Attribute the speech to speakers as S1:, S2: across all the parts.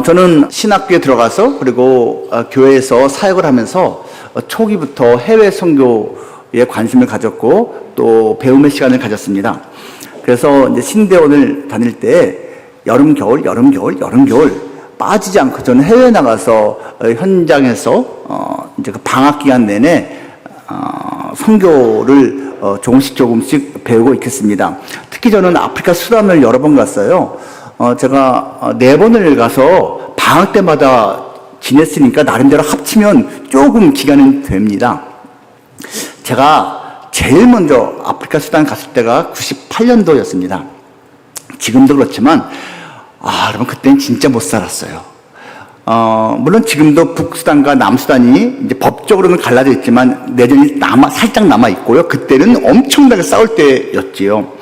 S1: 저는 신학교에 들어가서 그리고 교회에서 사역을 하면서 초기부터 해외 선교에 관심을 가졌고 또 배움의 시간을 가졌습니다. 그래서 이제 신대원을 다닐 때 여름, 겨울 빠지지 않고 저는 해외에 나가서 현장에서 이제 그 방학 기간 내내 선교를 조금씩 배우고 있겠습니다. 특히 저는 아프리카 수단을 여러 번 갔어요. 제가 4번을 가서 방학 때마다 지냈으니까 나름대로 합치면 조금 기간은 됩니다. 제가 제일 먼저 아프리카 수단 갔을 때가 98년도였습니다. 지금도 그렇지만 여러분 그때는 진짜 못 살았어요. 물론 지금도 북수단과 남수단이 이제 법적으로는 갈라져 있지만 내전이 살짝 남아 있고요. 그때는 엄청나게 싸울 때였지요.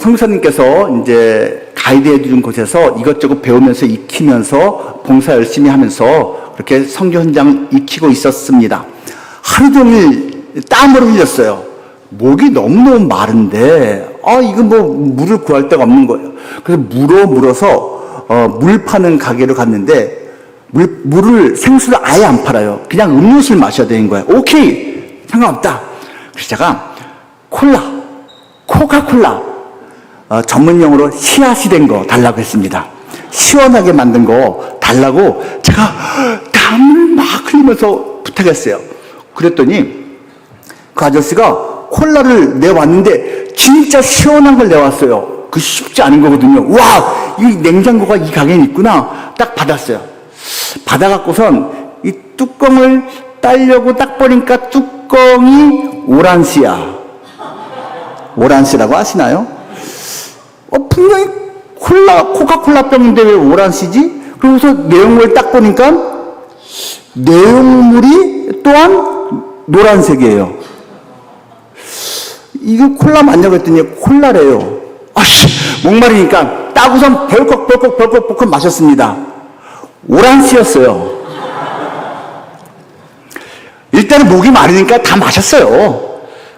S1: 선교사님께서 이제 가이드해 주는 곳에서 이것저것 배우면서 익히면서 봉사 열심히 하면서 그렇게 선교 현장을 익히고 있었습니다. 하루 종일 땀을 흘렸어요. 목이 너무너무 마른데, 이거 물을 구할 데가 없는 거예요. 그래서 물어서, 물 파는 가게로 갔는데, 생수를 아예 안 팔아요. 그냥 음료수를 마셔야 되는 거예요. 오케이! 상관없다. 그래서 제가 코카콜라, 전문용어로 씨앗이 된 거 달라고 했습니다. 시원하게 만든 거 달라고 제가 땀을 막 흘리면서 부탁했어요. 그랬더니 그 아저씨가 콜라를 내왔는데 진짜 시원한 걸 내왔어요. 그 쉽지 않은 거거든요. 와, 이 냉장고가 이 가게에 있구나. 딱 받았어요. 받아갖고선 이 뚜껑을 따려고 딱 보니까 뚜껑이 오란시야. 오란시라고 아시나요? 분명히 코카콜라 병인데 왜 오란시지? 그러면서 내용물을 딱 보니까 내용물이 또한 노란색이에요. 이거 콜라 맞냐고 했더니 콜라래요. 목마르니까 따고선 벌컥 마셨습니다. 오란시였어요. 일단은 목이 마르니까 다 마셨어요.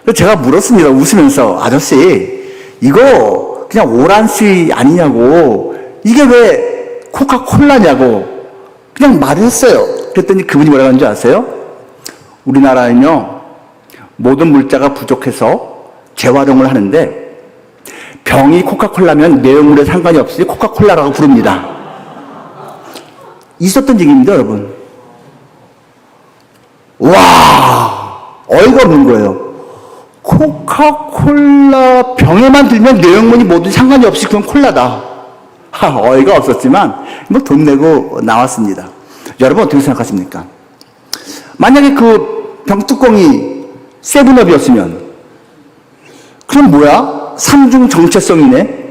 S1: 그래서 제가 물었습니다. 웃으면서, 아저씨, 이거 그냥 오란시 아니냐고, 이게 왜 코카콜라냐고 그냥 말을 했어요. 그랬더니 그분이 뭐라고 하는 줄 아세요? 우리나라는요 모든 물자가 부족해서 재활용을 하는데 병이 코카콜라면 내용물에 상관이 없이 코카콜라라고 부릅니다. 있었던 얘기입니다, 여러분. 와, 어이가 없는 거예요. 코카콜라 병에만 들면 내용물이 모두 상관이 없이 그건 콜라다. 어이가 없었지만 돈 내고 나왔습니다. 여러분 어떻게 생각하십니까? 만약에 그 병뚜껑이 세븐업이었으면 그럼 뭐야? 삼중 정체성이네.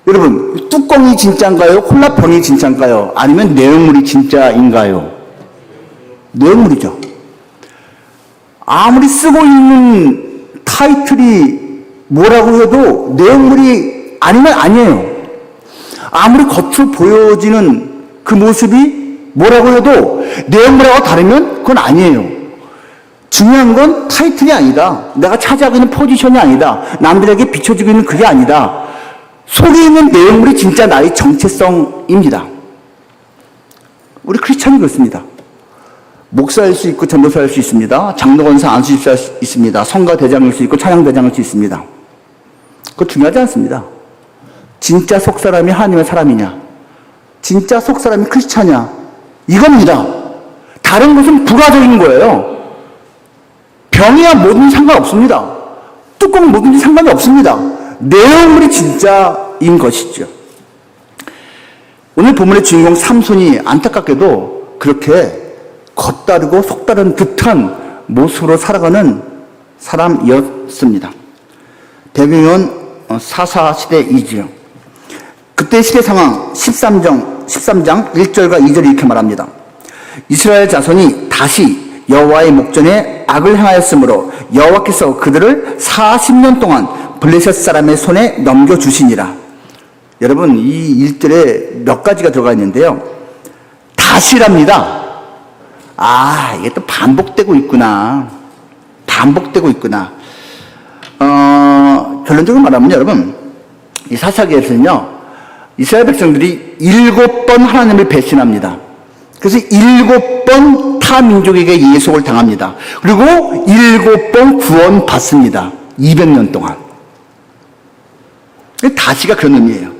S1: 여러분 뚜껑이 진짜인가요? 콜라병이 진짜인가요? 아니면 내용물이 진짜인가요? 내용물이죠. 아무리 쓰고 있는 타이틀이 뭐라고 해도 내용물이 아니면 아니에요. 아무리 겉으로 보여지는 그 모습이 뭐라고 해도 내용물하고 다르면 그건 아니에요. 중요한 건 타이틀이 아니다. 내가 차지하고 있는 포지션이 아니다. 남들에게 비춰지고 있는 그게 아니다. 속에 있는 내용물이 진짜 나의 정체성입니다. 우리 크리스찬이 그렇습니다. 목사일 수 있고 전도사일 수 있습니다. 장로권사 안수집사일 수 있습니다. 성가대장일 수 있고 찬양대장일 수 있습니다. 그거 중요하지 않습니다. 진짜 속사람이 하나님의 사람이냐, 진짜 속사람이 크리스찬이냐, 이겁니다. 다른 것은 부가적인 거예요. 병이야 뭐든지 상관없습니다. 뚜껑 뭐든지 상관이 없습니다. 내용물이 진짜인 것이죠. 오늘 본문의 주인공 삼손이 안타깝게도 그렇게 겉다르고 속다른 듯한 모습으로 살아가는 사람이었습니다. 배경은 사사시대이지요. 그때 시대 상황 13장 1절과 2절이 이렇게 말합니다. 이스라엘 자손이 다시 여호와의 목전에 악을 행하였으므로 여호와께서 그들을 40년 동안 블레셋 사람의 손에 넘겨주시니라. 여러분 이 1절에 몇 가지가 들어가 있는데요. 다시랍니다. 이게 또 반복되고 있구나. 결론적으로 말하면 여러분, 이 사사기에서는요, 이스라엘 백성들이 7번 하나님을 배신합니다. 그래서 7번 타 민족에게 예속을 당합니다. 그리고 7번 구원받습니다. 200년 동안. 다시가 그런 의미예요.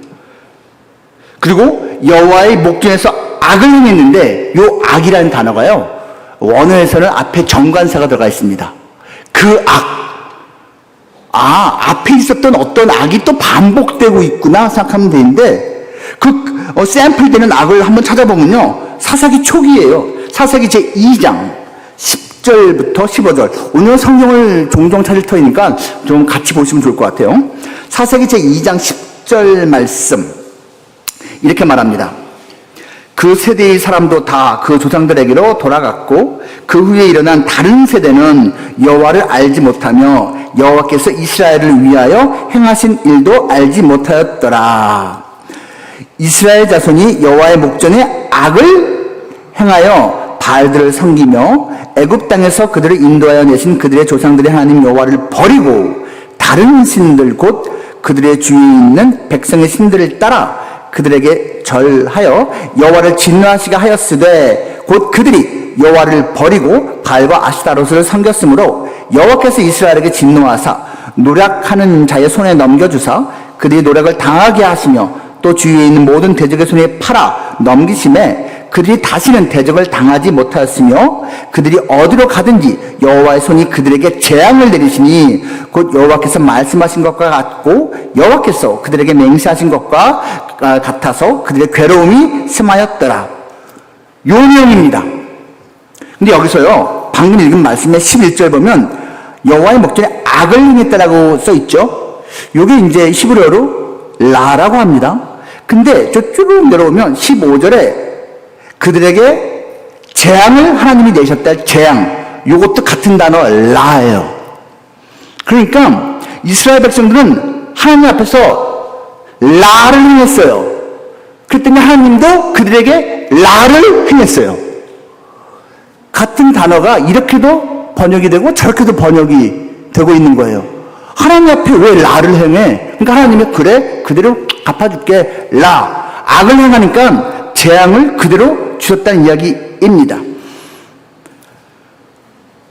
S1: 그리고 여호와의 목전에서 악을 행했는데 이 악이라는 단어가요, 원어에서는 앞에 정관사가 들어가 있습니다. 그 악. 앞에 있었던 어떤 악이 또 반복되고 있구나 생각하면 되는데, 샘플되는 악을 한번 찾아보면요, 사사기 초기예요. 사사기 제2장 10절부터 15절. 오늘 성경을 종종 찾을 터이니까 좀 같이 보시면 좋을 것 같아요. 사사기 제2장 10절 말씀 이렇게 말합니다. 그 세대의 사람도 다 그 조상들에게로 돌아갔고 그 후에 일어난 다른 세대는 여호와를 알지 못하며 여호와께서 이스라엘을 위하여 행하신 일도 알지 못하였더라. 이스라엘 자손이 여호와의 목전에 악을 행하여 바알들을 섬기며 애굽 땅에서 그들을 인도하여 내신 그들의 조상들의 하나님 여호와를 버리고 다른 신들 곧 그들의 주위에 있는 백성의 신들을 따라 그들에게 절하여 여호와를 진노하시게 하였으되 곧 그들이 여호와를 버리고 바알과 아시다롯을 섬겼으므로 여호와께서 이스라엘에게 진노하사 노력하는 자의 손에 넘겨주사 그들이 노력을 당하게 하시며 또 주위에 있는 모든 대적의 손에 팔아 넘기심에 그들이 다시는 대적을 당하지 못하였으며 그들이 어디로 가든지 여호와의 손이 그들에게 재앙을 내리시니 곧 여호와께서 말씀하신 것과 같고 여호와께서 그들에게 맹세하신 것과 같아서 그들의 괴로움이 심하였더라. 요 내용입니다. 근데 여기서요, 방금 읽은 말씀의 11절 보면 여호와의 목전에 악을 행했다라고 써있죠. 요게 이제 히브리어로 라라고 합니다. 근데 저 쭉 내려오면 15절에 그들에게 재앙을 하나님이 내셨다. 재앙. 요것도 같은 단어 라예요. 그러니까 이스라엘 백성들은 하나님 앞에서 라를 행했어요. 그랬더니 하나님도 그들에게 라를 행했어요. 같은 단어가 이렇게도 번역이 되고 저렇게도 번역이 되고 있는 거예요. 하나님 앞에 왜 라를 행해? 그러니까 하나님이 그래, 그대로 갚아줄게. 라. 악을 행하니까 재앙을 그대로 주셨다는 이야기입니다.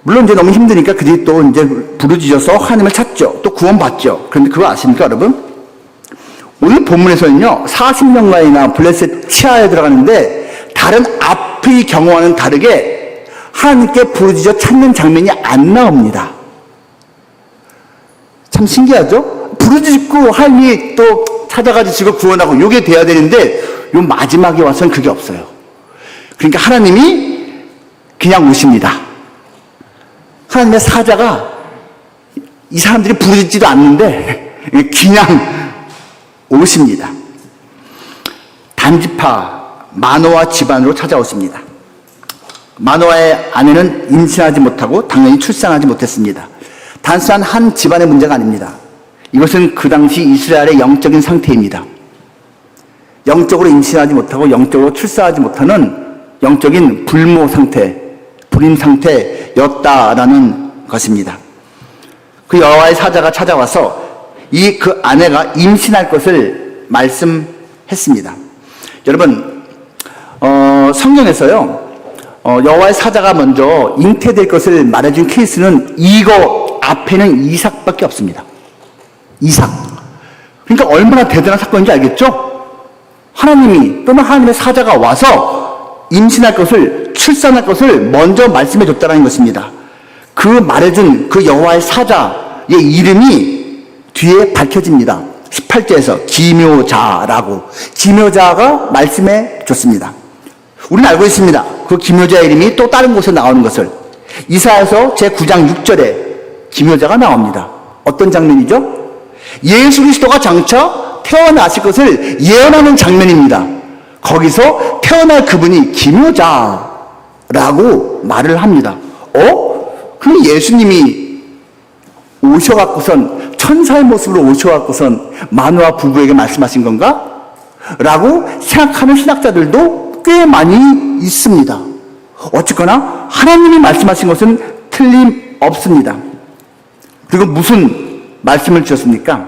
S1: 물론 이제 너무 힘드니까 그들이 또 이제 부르짖어서 하나님을 찾죠. 또 구원받죠. 그런데 그거 아십니까, 여러분? 오늘 본문에서는요, 40년간이나 블레셋 치하에 들어가는데 다른 앞의 경우와는 다르게 하나님께 부르짖어 찾는 장면이 안 나옵니다. 참 신기하죠? 부르짖고 하나님이 또 찾아가지고 구원하고 이게 돼야 되는데 요 마지막에 와서는 그게 없어요. 그러니까 하나님이 그냥 오십니다. 하나님의 사자가 이 사람들이 부르짖지도 않는데 그냥 오십니다. 단지파 마노아 집안으로 찾아오십니다. 마노아의 아내는 임신하지 못하고 당연히 출산하지 못했습니다. 단순한 한 집안의 문제가 아닙니다. 이것은 그 당시 이스라엘의 영적인 상태입니다. 영적으로 임신하지 못하고 영적으로 출산하지 못하는 영적인 불모 상태, 불임 상태였다라는 것입니다. 그 여호와의 사자가 찾아와서 그 아내가 임신할 것을 말씀했습니다. 여러분, 성경에서요, 여호와의 사자가 먼저 잉태될 것을 말해준 케이스는 이거 앞에는 이삭밖에 없습니다. 이삭. 그러니까 얼마나 대단한 사건인지 알겠죠? 하나님이 또는 하나님의 사자가 와서 임신할 것을, 출산할 것을 먼저 말씀해 줬다는 것입니다. 그 말해준 그 여호와의 사자의 이름이 뒤에 밝혀집니다. 18절에서 기묘자라고. 기묘자가 말씀해 줬습니다. 우리는 알고 있습니다. 그 기묘자의 이름이 또 다른 곳에 나오는 것을. 이사야서 제9장 6절에 기묘자가 나옵니다. 어떤 장면이죠? 예수 그리스도가 장차 태어나실 것을 예언하는 장면입니다. 거기서 태어날 그분이 기묘자라고 말을 합니다. 그럼 예수님이 오셔갖고선 천사의 모습으로 오셔갖고선 마노아 부부에게 말씀하신 건가? 라고 생각하는 신학자들도 꽤 많이 있습니다. 어쨌거나 하나님이 말씀하신 것은 틀림없습니다. 그리고 무슨 말씀을 주셨습니까?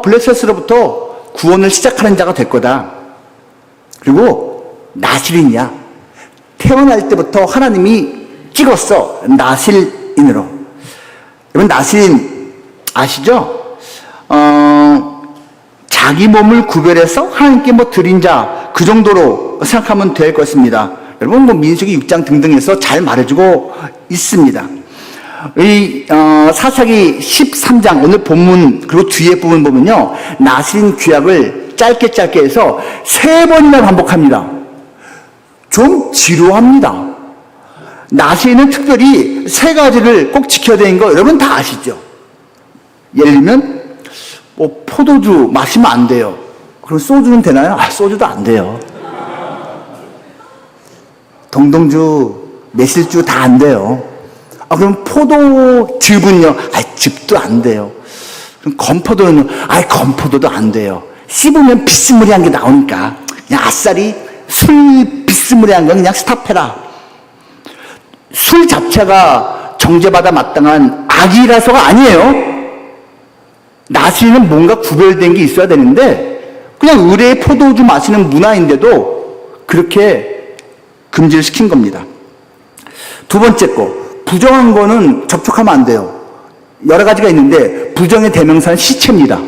S1: 블레셋으로부터 구원을 시작하는 자가 될 거다. 그리고 나실인이야. 태어날 때부터 하나님이 찍었어. 나실인으로. 여러분 나실인 아시죠? 자기 몸을 구별해서 하나님께 드린 자, 그 정도로 생각하면 될 것입니다. 여러분 민수기 6장 등등에서 잘 말해주고 있습니다. 이 사사기 13장 오늘 본문 그리고 뒤에 부분 보면요, 나실인 규약을 짧게 해서 3번이나 반복합니다. 좀 지루합니다. 나실인은 특별히 3가지를 꼭 지켜야 되는 거 여러분 다 아시죠? 예를 들면 포도주 마시면 안 돼요. 그럼 소주는 되나요? 소주도 안 돼요. 동동주, 매실주 다 안 돼요. 그럼 포도즙은요? 즙도 안 돼요. 그럼 건포도는요? 건포도도 안 돼요. 씹으면 비스무리한 게 나오니까 그냥 아싸리 술 비스무리한 건 그냥 스탑해라. 술 자체가 정죄받아 마땅한 악이라서가 아니에요. 나실인은 뭔가 구별된 게 있어야 되는데 그냥 의뢰의 포도주 마시는 문화인데도 그렇게 금지를 시킨 겁니다. 두 번째 거, 부정한 거는 접촉하면 안 돼요. 여러 가지가 있는데 부정의 대명사는 시체입니다.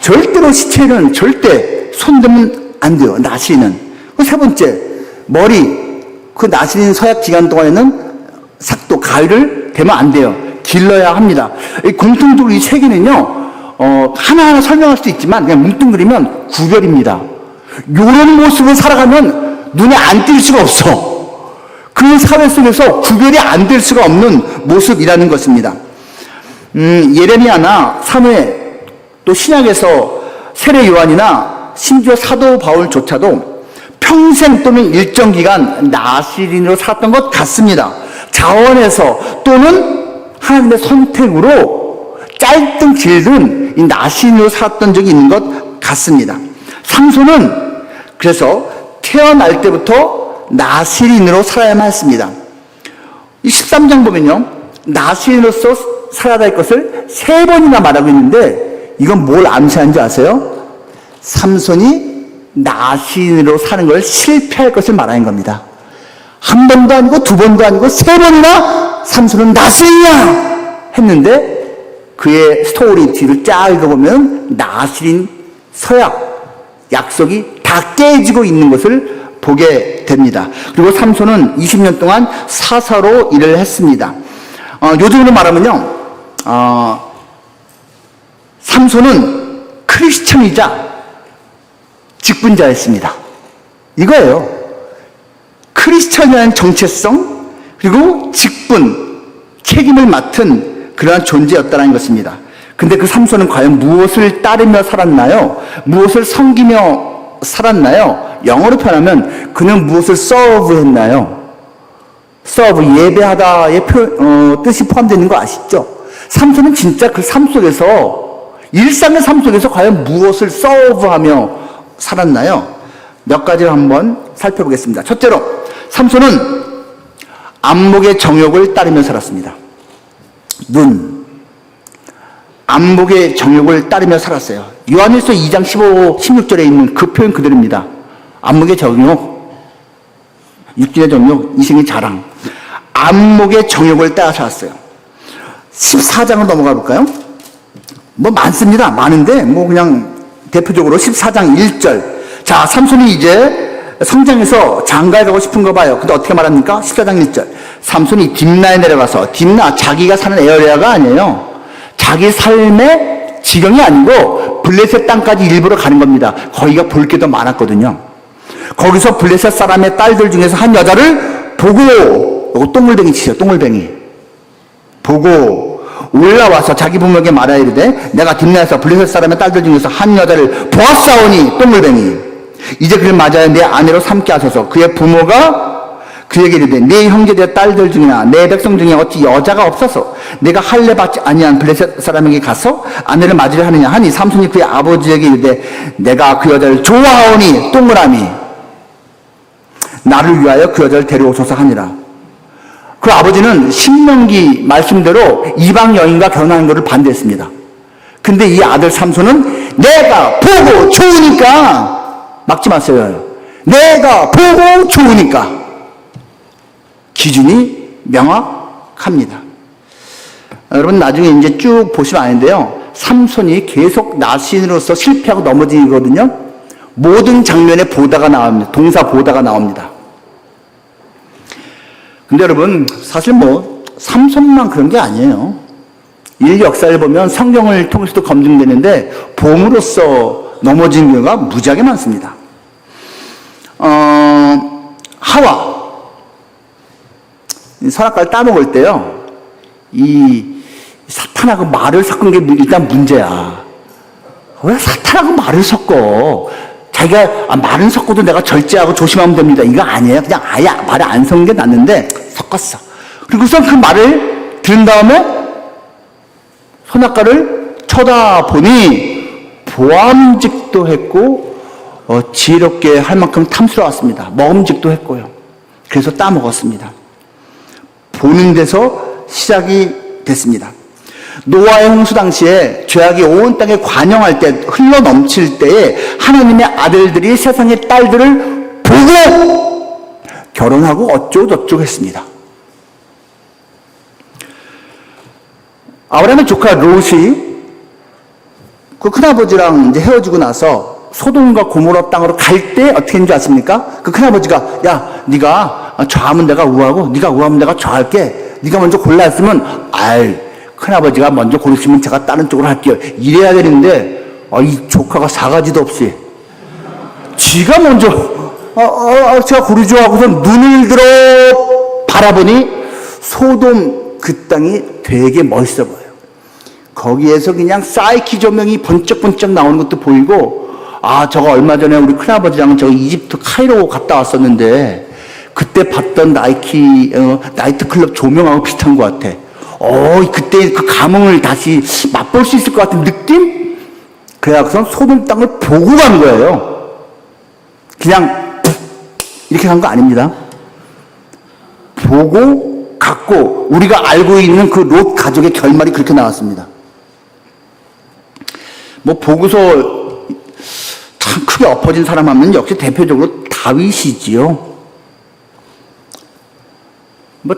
S1: 절대로 시체는 절대 손대면 안 돼요. 나실인은. 세 번째, 머리. 그 나실인 서약 기간 동안에는 삭도, 가위를 대면 안 돼요. 길러야 합니다. 공통적으로 이 3개는요, 하나하나 설명할 수도 있지만 그냥 뭉뚱그리면 구별입니다. 이런 모습을 살아가면 눈에 안 띌 수가 없어. 그 사회 속에서 구별이 안 될 수가 없는 모습이라는 것입니다. 예레미야나 사무엘, 또 신약에서 세례 요한이나 심지어 사도 바울조차도 평생 또는 일정 기간 나실인으로 살았던 것 같습니다. 자원에서 또는 하나님의 선택으로 짧든 길든 이 나실인으로 살았던 적이 있는 것 같습니다. 삼손은 그래서 태어날 때부터 나실인으로 살아야만 했습니다. 이 13장 보면요, 나실인으로서 살아야 할 것을 3번이나 말하고 있는데 이건 뭘 암시하는지 아세요? 삼손이 나실인으로 사는 걸 실패할 것을 말하는 겁니다. 한 번도 아니고 2번도 아니고 3번이나 삼손은 나실인이야 했는데 그의 스토리 뒤를 쫙 읽어보면 나실인 서약, 약속이 다 깨지고 있는 것을 보게 됩니다. 그리고 삼손은 20년 동안 사사로 일을 했습니다. 요즘으로 말하면요, 삼손은 크리스천이자 직분자였습니다. 이거예요. 크리스천이라는 정체성, 그리고 직분, 책임을 맡은 그러한 존재였다는 것입니다. 근데 그 삼손은 과연 무엇을 따르며 살았나요? 무엇을 섬기며 살았나요? 영어로 표현하면 그는 무엇을 서브했나요? 서브, 예배하다의 뜻이 포함되어 있는 거 아시죠? 삼손은 진짜 그 삶 속에서, 일상의 삶 속에서 과연 무엇을 서브하며 살았나요? 몇 가지를 한번 살펴보겠습니다. 첫째로, 삼손은 안목의 정욕을 따르며 살았습니다. 눈, 안목의 정욕을 따르며 살았어요. 요한일서 2장 15, 16절에 있는 그 표현 그대로입니다. 안목의 정욕, 육신의 정욕, 이생의 자랑. 안목의 정욕을 따라 살았어요. 14장으로 넘어가 볼까요? 많습니다. 많은데, 그냥 대표적으로 14장 1절. 자, 삼손이 이제 성장해서 장가에 가고 싶은가 봐요. 근데 어떻게 말합니까? 14장 1절. 삼손이 딥나에 내려가서, 딥나, 자기가 사는 에어리아가 아니에요. 자기 삶의 지경이 아니고 블레셋 땅까지 일부러 가는 겁니다. 거기가 볼 게 더 많았거든요. 거기서 블레셋 사람의 딸들 중에서 한 여자를 보고, 이거 똥물뱅이 치죠, 똥물뱅이. 보고 올라와서 자기 부모에게 말하여 이르되 내가 딥나에서 블레셋 사람의 딸들 중에서 한 여자를 보았사오니, 똥물뱅이. 이제 그를 맞아야 내 아내로 삼게 하소서. 그의 부모가 그에게 이르되 내 형제들의 딸들 중이나 내 백성 중에 어찌 여자가 없어서 내가 할례 받지 아니한 블레셋 사람에게 가서 아내를 맞으려 하느냐 하니, 삼손이 그의 아버지에게 이르되 내가 그 여자를 좋아하오니, 동그라미, 나를 위하여 그 여자를 데려오소서 하니라. 그 아버지는 신명기 말씀대로 이방 여인과 결혼하는 것을 반대했습니다. 근데 이 아들 삼손은 내가 보고 좋으니까, 막지 마세요. 내가 보고 좋으니까. 기준이 명확합니다. 여러분 나중에 이제 쭉 보시면 아는데요. 삼손이 계속 나신으로서 실패하고 넘어지거든요. 모든 장면에 보다가 나옵니다. 동사 보다가 나옵니다. 근데 여러분 사실 삼손만 그런 게 아니에요. 인류 역사를 보면 성경을 통해서도 검증되는데 봄으로써 넘어진 경우가 무지하게 많습니다. 하와 선악과를 따먹을 때요, 이 사탄하고 말을 섞은 게 일단 문제야. 왜 사탄하고 말을 섞어? 자기가 말은 섞어도 내가 절제하고 조심하면 됩니다. 이거 아니에요. 그냥 아예 말을 안 섞는 게 낫는데 섞었어. 그리고선 그 말을 들은 다음에 선악과를 쳐다보니 보암직도 했고 지혜롭게 할 만큼 탐스러웠습니다. 먹음직도 했고요. 그래서 따먹었습니다. 보는 데서 시작이 됐습니다. 노아의 홍수 당시에 죄악이 온 땅에 관영할 때, 흘러 넘칠 때에 하나님의 아들들이 세상의 딸들을 보고 결혼하고 어쩌고저쩌고 했습니다. 아브라함의 조카 롯이 그 큰아버지랑 이제 헤어지고 나서 소돔과 고모라 땅으로 갈 때 어떻게 했는지 아십니까? 그 큰아버지가 야, 네가 좌하면 내가 우하고 네가 우하면 내가 좌할게. 네가 먼저 골라 했으면 큰아버지가 먼저 고르시면 제가 다른 쪽으로 할게요. 이래야 되는데 이 조카가 사가지도 없이 지가 먼저 제가 고르죠 하고서 눈을 들어 바라보니 소돔 그 땅이 되게 멋있어 보여요. 거기에서 그냥 사이키 조명이 번쩍번쩍 나오는 것도 보이고, 저거 얼마 전에 우리 큰아버지랑 저 이집트 카이로 갔다 왔었는데 그때 봤던 나이트클럽 조명하고 비슷한 것 같아. 그때 그 감흥을 다시 맛볼 수 있을 것 같은 느낌? 그래서 소돔 땅을 보고 간 거예요. 그냥 이렇게 간 거 아닙니다. 보고 갔고, 우리가 알고 있는 그 롯 가족의 결말이 그렇게 나왔습니다. 보고서 참 크게 엎어진 사람 하면 역시 대표적으로 다윗이지요.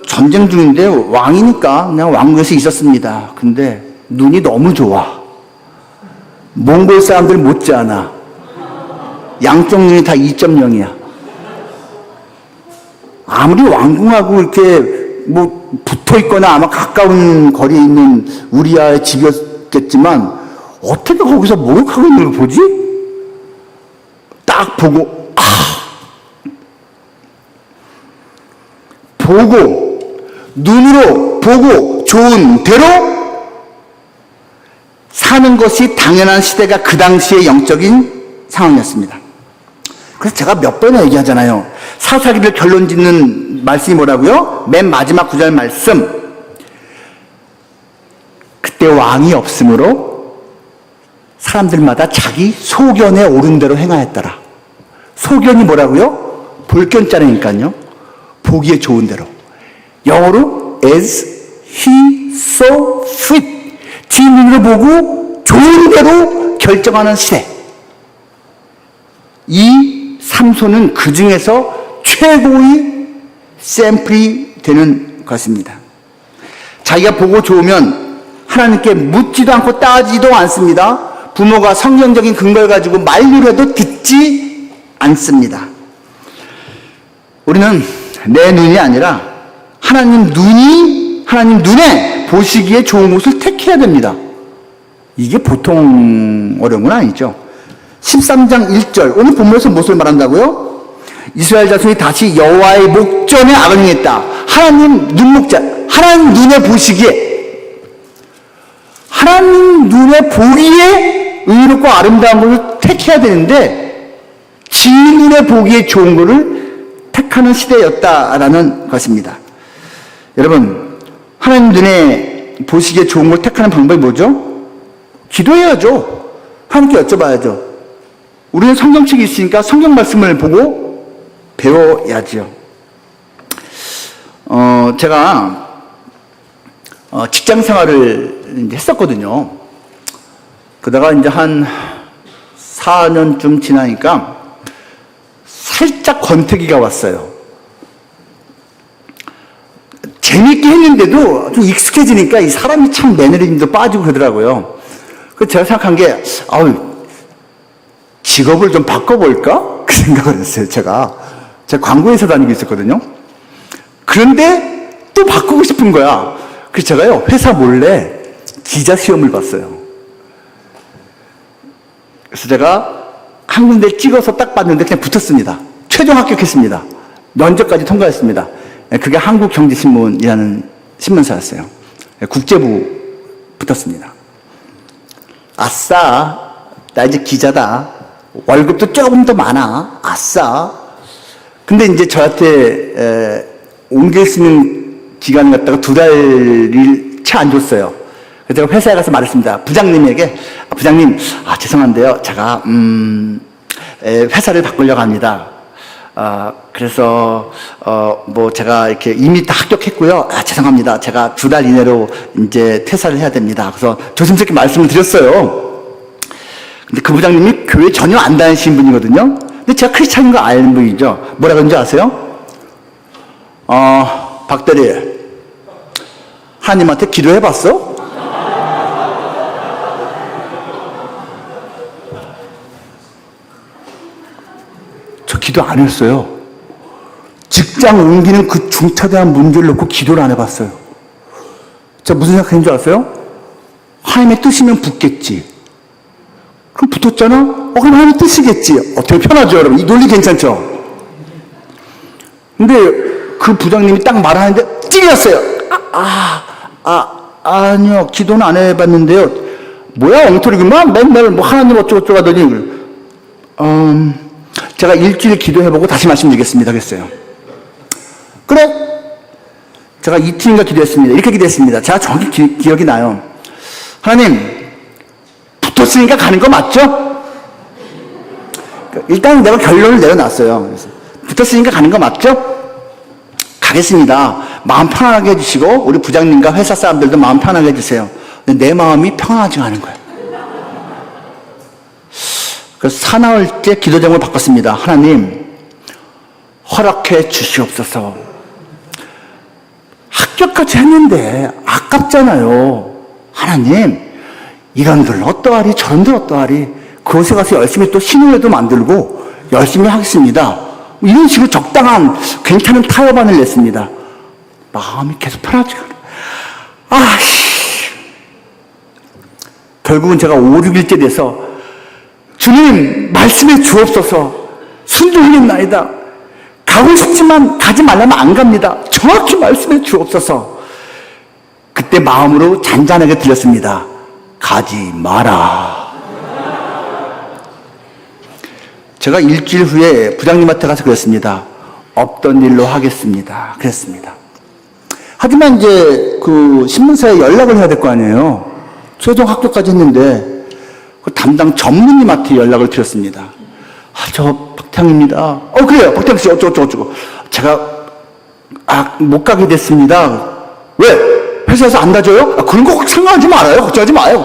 S1: 전쟁 중인데 왕이니까 그냥 왕궁에서 있었습니다. 근데 눈이 너무 좋아. 몽골 사람들 못지않아. 양쪽 눈이 다 2.0이야. 아무리 왕궁하고 이렇게 붙어 있거나 아마 가까운 거리에 있는 우리아의 집이었겠지만 어떻게 거기서 목욕하고 있는 걸 보지? 딱 보고 보고 눈으로 보고 좋은 대로 사는 것이 당연한 시대가 그 당시의 영적인 상황이었습니다. 그래서 제가 몇 번이나 얘기하잖아요. 사사기를 결론 짓는 말씀이 뭐라고요? 맨 마지막 구절 말씀. 그때 왕이 없으므로 사람들마다 자기 소견에 옳은 대로 행하였더라. 소견이 뭐라고요? 볼견자라니까요. 보기에 좋은 대로. 영어로 as he saw fit. 지 눈으로 보고 좋은 대로 결정하는 시대. 이 삼손은 그 중에서 최고의 샘플이 되는 것입니다. 자기가 보고 좋으면 하나님께 묻지도 않고 따지도 않습니다. 부모가 성경적인 근거를 가지고 말리려 해도 듣지 않습니다. 우리는 내 눈이 아니라 하나님 눈에 보시기에 좋은 곳을 택해야 됩니다. 이게 보통 어려운 건 아니죠. 13장 1절, 오늘 본문에서 무엇을 말한다고요? 이스라엘 자손이 다시 여호와의 목전에 아강했다. 하나님 눈목자, 하나님 눈에 보시기에, 하나님 눈에 보기에 의롭고 아름다운 것을 택해야 되는데 지 눈에 보기에 좋은 것을 택하는 시대였다라는 것입니다. 여러분, 하나님 눈에 보시기에 좋은 걸 택하는 방법이 뭐죠? 기도해야죠. 하나님께 여쭤봐야죠. 우리는 성경책이 있으니까 성경 말씀을 보고 배워야죠. 제가 직장 생활을 이제 했었거든요. 그러다가 이제 한 4년쯤 지나니까 살짝 권태기가 왔어요. 재밌게 했는데도 좀 익숙해지니까 이 사람이 참 매너리즘도 빠지고 그러더라고요. 그래서 제가 생각한 게, 직업을 좀 바꿔볼까? 그 생각을 했어요, 제가 광고회사 다니고 있었거든요. 그런데 또 바꾸고 싶은 거야. 그래서 제가요, 회사 몰래 기자 시험을 봤어요. 그래서 제가 한 군데 찍어서 딱 봤는데 그냥 붙었습니다. 최종 합격했습니다. 면접까지 통과했습니다. 그게 한국경제신문이라는 신문사였어요. 국제부 붙었습니다. 아싸, 나 이제 기자다. 월급도 조금 더 많아. 아싸. 근데 이제 저한테 옮길 수 있는 기간을 갖다가 2달을 채 안 줬어요. 그래서 제가 회사에 가서 말했습니다. 부장님에게, 부장님, 죄송한데요. 제가, 회사를 바꾸려고 합니다. 그래서, 제가 이렇게 이미 다 합격했고요. 죄송합니다. 제가 2달 이내로 이제 퇴사를 해야 됩니다. 그래서 조심스럽게 말씀을 드렸어요. 근데 그 부장님이 교회 전혀 안 다니시는 분이거든요. 근데 제가 크리스찬인 거 아는 분이죠. 뭐라 그런지 아세요? 박대리, 하나님한테 기도해봤어? 저 기도 안 했어요. 직장 옮기는 그 중차대한 문제를 놓고 기도를 안 해봤어요. 제가 무슨 생각하는 줄 아세요? 하나님의 뜻이면 붙겠지. 그럼 붙었잖아? 그럼 하나님의 뜻이겠지. 되게 편하죠, 여러분. 이 논리 괜찮죠? 근데 그 부장님이 딱 말하는데 찔렸어요. 아니요. 기도는 안 해봤는데요. 뭐야, 엉터리구만? 맨날 뭐 하나님 어쩌고저쩌고 하더니, 제가 일주일 기도해보고 다시 말씀드리겠습니다. 그랬어요. 그래? 제가 이틀인가 기도했습니다. 이렇게 기도했습니다. 제가 정확히 기억이 나요. 하나님, 붙었으니까 가는 거 맞죠? 일단 내가 결론을 내려놨어요. 그래서 붙었으니까 가는 거 맞죠? 가겠습니다. 마음 편안하게 해주시고 우리 부장님과 회사 사람들도 마음 편하게 해주세요. 근데 내 마음이 편하지가 않은 거예요. 그래서 사나흘째 기도 제목을 바꿨습니다. 하나님, 허락해 주시옵소서. 합격까지 했는데 아깝잖아요. 하나님, 이런들 어떠하리 저런들 어떠하리, 그곳에 가서 열심히 또 신우회도 만들고 열심히 하겠습니다. 이런 식으로 적당한 괜찮은 타협안을 냈습니다. 마음이 계속 편하지가 않아요. 결국은 제가 5, 6일째 돼서 주님 말씀해 주옵소서. 순종하겠나이다. 가고 싶지만 가지 말라면 안 갑니다. 정확히 말씀해 주옵소서. 그때 마음으로 잔잔하게 들렸습니다. 가지 마라. 제가 일주일 후에 부장님한테 가서 그랬습니다. 없던 일로 하겠습니다. 그랬습니다. 하지만 이제 그 신문사에 연락을 해야 될 거 아니에요. 최종 합격까지 했는데 그 담당 전무님한테 연락을 드렸습니다. 저 박태양입니다. 그래요. 박태양 씨 어쩌고 제가 못 가게 됐습니다. 왜? 회사에서 안 가져요? 그런 거 생각하지 말아요. 걱정하지 마요.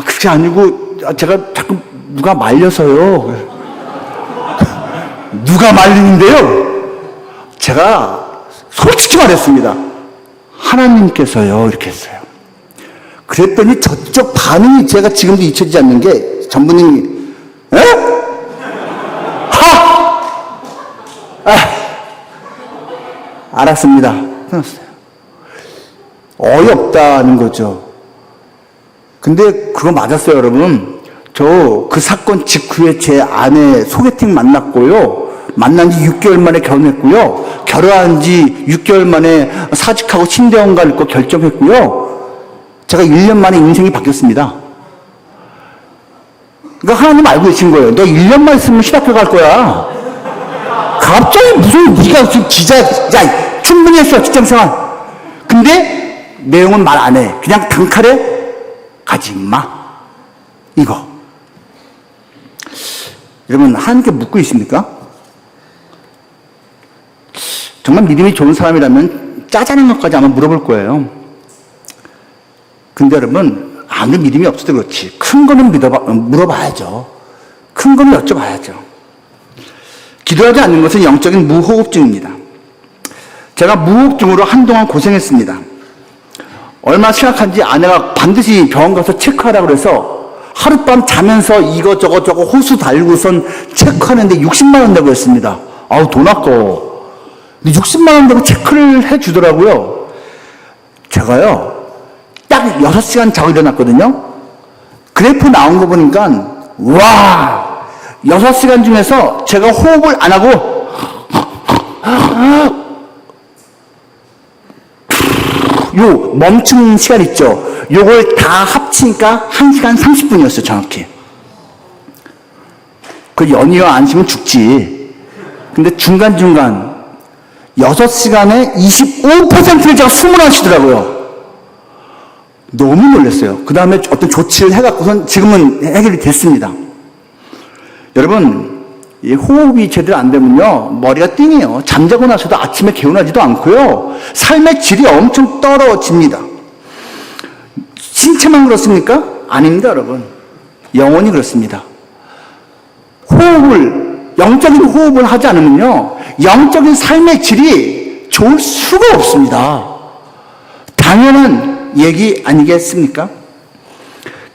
S1: 그게 아니고 제가 자꾸 누가 말려서요. 누가 말리는데요? 제가 솔직히 말했습니다. 하나님께서요. 이렇게 했어요. 그랬더니 저쪽 반응이 제가 지금도 잊혀지지 않는 게 전부님이 알았습니다. 끊었어요. 어이없다는 거죠. 근데 그거 맞았어요, 여러분. 저 그 사건 직후에 제 아내 소개팅 만났고요. 만난 지 6개월 만에 결혼했고요. 결혼한 지 6개월 만에 사직하고 신대원 갈 거 결정했고요. 제가 1년 만에 인생이 바뀌었습니다. 그러니까 하나님 알고 계신 거예요. 너 1년만 있으면 신학교 갈 거야. 갑자기 무슨 네가 지금 기자, 야, 충분히 했어, 직장생활. 근데 내용은 말 안 해. 그냥 단칼에 가지 마. 이거. 여러분, 하나님께 묻고 있습니까? 정말 믿음이 좋은 사람이라면 짜잘한 것까지 아마 물어볼 거예요. 근데 여러분, 아무리 믿음이 없어도 그렇지. 큰 거는 물어봐야죠. 큰 거는 여쭤봐야죠. 기도하지 않는 것은 영적인 무호흡증입니다. 제가 무호흡증으로 한동안 고생했습니다. 얼마 생각한지 아내가 반드시 병원 가서 체크하라고 그래서 하룻밤 자면서 이것저것 저거 호수 달고선 체크하는데 60만 원 내고 했습니다. 아우, 돈 아까워. 근데 60만 원 내고 체크를 해주더라고요. 제가요, 딱 6시간 자고 일어났거든요. 그래프 나온 거 보니까, 와! 6시간 중에서 제가 호흡을 안 하고, 요 멈춘 시간 있죠? 요걸 다 합치니까 1시간 30분이었어요, 정확히. 그 연이어 안 쉬면 죽지. 근데 중간중간 6시간에 25%를 제가 숨을 안 쉬더라고요. 너무 놀랐어요. 그 다음에 어떤 조치를 해갖고선 지금은 해결이 됐습니다. 여러분, 이 호흡이 제대로 안 되면요, 머리가 띵해요. 잠자고 나서도 아침에 개운하지도 않고요, 삶의 질이 엄청 떨어집니다. 신체만 그렇습니까? 아닙니다, 여러분. 영혼이 그렇습니다. 영적인 호흡을 하지 않으면요, 영적인 삶의 질이 좋을 수가 없습니다. 당연한 얘기 아니겠습니까?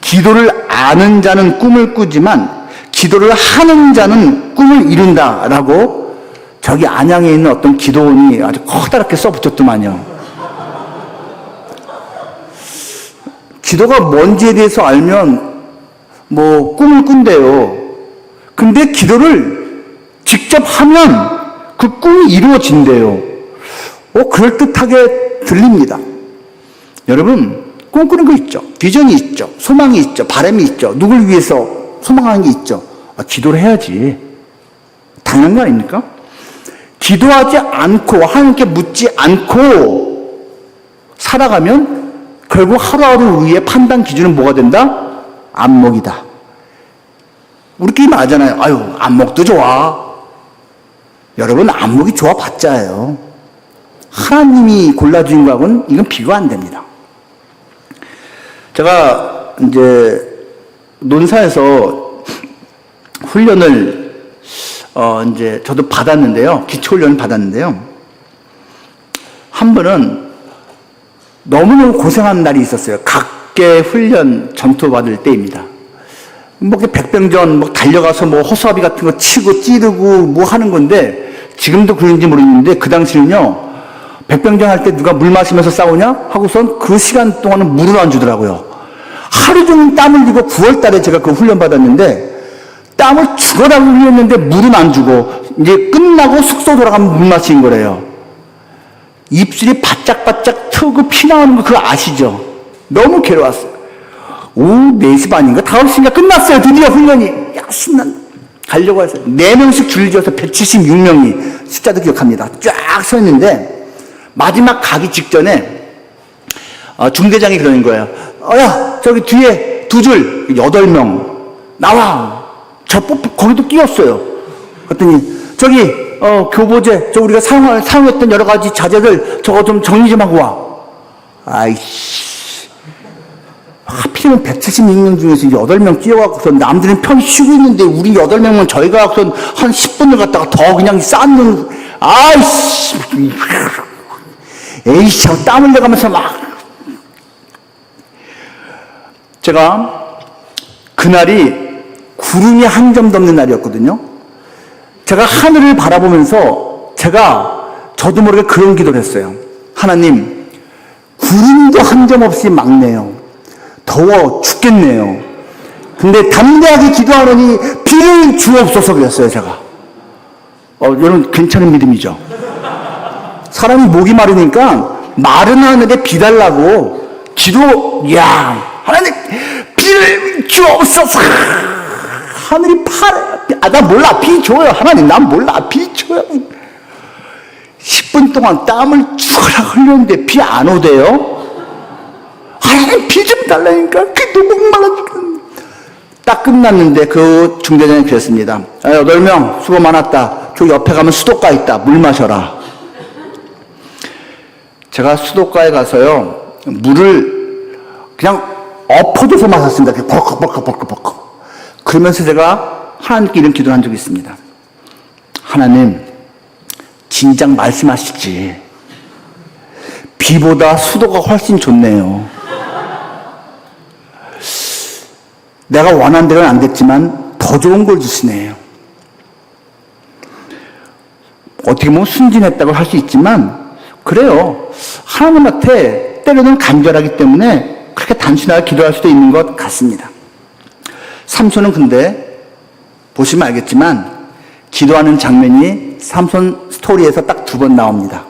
S1: 기도를 아는 자는 꿈을 꾸지만 기도를 하는 자는 꿈을 이룬다라고 저기 안양에 있는 어떤 기도원이 아주 커다랗게 써붙였더만요. 기도가 뭔지에 대해서 알면 뭐 꿈을 꾼대요. 근데 기도를 직접 하면 그 꿈이 이루어진대요. 그럴듯하게 들립니다. 여러분, 꿈꾸는 거 있죠. 비전이 있죠. 소망이 있죠. 바람이 있죠. 누굴 위해서 소망하는 게 있죠. 기도를 해야지. 당연한 거 아닙니까? 기도하지 않고 하나님께 묻지 않고 살아가면 결국 하루하루 우리의 판단 기준은 뭐가 된다? 안목이다. 우리끼리 말하잖아요. 아유, 안목도 좋아. 여러분, 안목이 좋아봤자예요. 하나님이 골라주신 거하고는 이건 비교가 안 됩니다. 제가 이제 논사에서 훈련을 이제 저도 받았는데요. 기초 훈련을 받았는데요. 한 번은 너무너무 고생한 날이 있었어요. 각계 훈련 전투 받을 때입니다. 뭐 백병전 뭐 달려가서 뭐 허수아비 같은 거 치고 찌르고 뭐 하는 건데, 지금도 그런지 모르겠는데 그 당시는요, 백병전 할 때 누가 물 마시면서 싸우냐 하고선 그 시간 동안은 물을 안 주더라고요. 하루 종일 땀을 흘리고 9월 달에 제가 그 훈련 받았는데 땀을 죽어라고 흘렸는데 물은 안 주고, 이제 끝나고 숙소 돌아가면 물 마시는 거래요. 입술이 바짝바짝 트고 피 나오는 거 그거 아시죠? 너무 괴로웠어요. 오후 4시 반인가? 5시인가 끝났어요. 드디어 훈련이. 야, 신난다. 가려고 해서 4명씩 줄지어서 176명이, 숫자도 기억합니다. 쫙 서 있는데 마지막 가기 직전에 중대장이 그러는 거예요. 야, 저기 뒤에 2줄 8명 나와. 거기도 끼었어요. 그랬더니 저기 교보제, 우리가 사용했던 여러 가지 자재들 저거 좀 정리 좀 하고 와. 아이씨, 하필이면 176명 중에서 8명 끼어갖고서 남들은 편히 쉬고 있는데 우리 8명은 저희가 갖고선 한 10분을 갖다가 더 그냥 쌓는, 아이씨, 에이씨 하고 땀 흘려가면서 막. 제가 그날이 구름이 한 점도 없는 날이었거든요. 제가 하늘을 바라보면서 저도 모르게 그런 기도를 했어요. 하나님, 구름도 한 점 없이 막네요. 더워 죽겠네요. 근데 담대하게 기도하노니 비를 주옵소서 그랬어요, 제가. 여러분, 괜찮은 믿음이죠? 사람이 목이 마르니까 마른 하늘에 비 달라고 기도, 하나님, 비를 주옵소서. 하늘이 파래. 나 몰라. 비 줘요. 하나님, 난 몰라. 비 줘요. 10분 동안 땀을 죽어라 흘렸는데 비 안 오대요? 하나님, 비 좀 달라니까. 너무 목말라 죽겠네. 딱 끝났는데 그 중대장이 그랬습니다. 8명 수고 많았다. 저 옆에 가면 수도가 있다. 물 마셔라. 제가 수도가에 가서요, 물을 그냥 엎어져서 맞았습니다. 벌컥벌컥벌컥벌컥. 그러면서 제가 하나님께 이런 기도를 한 적이 있습니다. 하나님, 진작 말씀하시지. 비보다 수도가 훨씬 좋네요. 내가 원한 대로는 안 됐지만 더 좋은 걸 주시네요. 어떻게 보면 순진했다고 할 수 있지만 그래요. 하나님한테 때로는 간절하기 때문에 그렇게 단순하게 기도할 수도 있는 것 같습니다. 삼손은 근데 보시면 알겠지만 기도하는 장면이 삼손 스토리에서 딱 2번 나옵니다.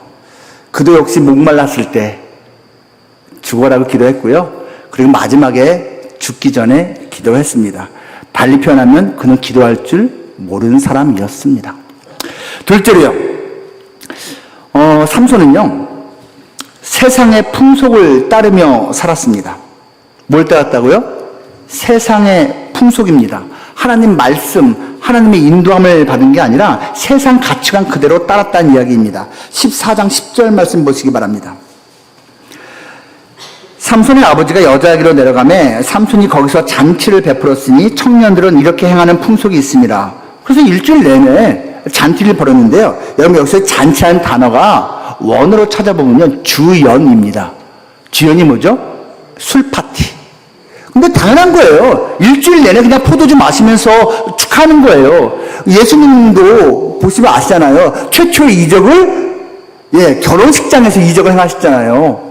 S1: 그도 역시 목말랐을 때 죽어라고 기도했고요. 그리고 마지막에 죽기 전에 기도했습니다. 달리 표현하면 그는 기도할 줄 모르는 사람이었습니다. 둘째로요. 삼손은요. 세상의 풍속을 따르며 살았습니다. 뭘 따랐다고요? 세상의 풍속입니다. 하나님 말씀, 하나님의 인도함을 받은 게 아니라 세상 가치관 그대로 따랐다는 이야기입니다. 14장 10절 말씀 보시기 바랍니다. 삼손의 아버지가 여자에게로 내려가매 삼손이 거기서 잔치를 베풀었으니 청년들은 이렇게 행하는 풍속이 있습니다. 그래서 일주일 내내 잔치를 벌였는데요. 여러분 여기서 잔치하는 단어가 원어로 찾아보면요. 주연입니다. 주연이 뭐죠? 술 파티. 근데 당연한 거예요. 일주일 내내 그냥 포도주 마시면서 축하하는 거예요. 예수님도 보시면 아시잖아요. 최초의 이적을 결혼식장에서 이적을 행하셨잖아요.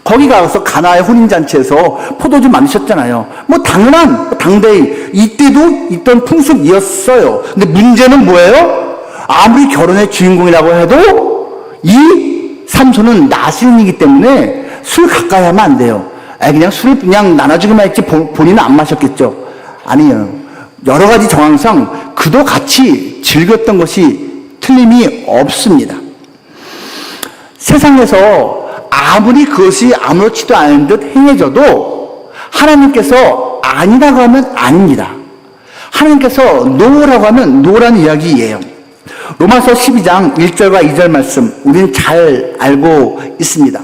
S1: 거기 가서 가나의 혼인잔치에서 포도주 만드셨잖아요. 뭐 당연한 당대의 이때도 있던 풍습이었어요. 근데 문제는 뭐예요? 아무리 결혼의 주인공이라고 해도 이 삼손은 나시린이기 때문에 술 가까이 하면 안 돼요. 그냥 술을 그냥 나눠주기만 했지 본인은 안 마셨겠죠. 아니에요. 여러 가지 정황상 그도 같이 즐겼던 것이 틀림이 없습니다. 세상에서 아무리 그것이 아무렇지도 않은 듯 행해져도 하나님께서 아니라고 하면 아닙니다. 하나님께서 노라고 하면 노라는 이야기예요. 로마서 12장 1절과 2절 말씀 우리는 잘 알고 있습니다.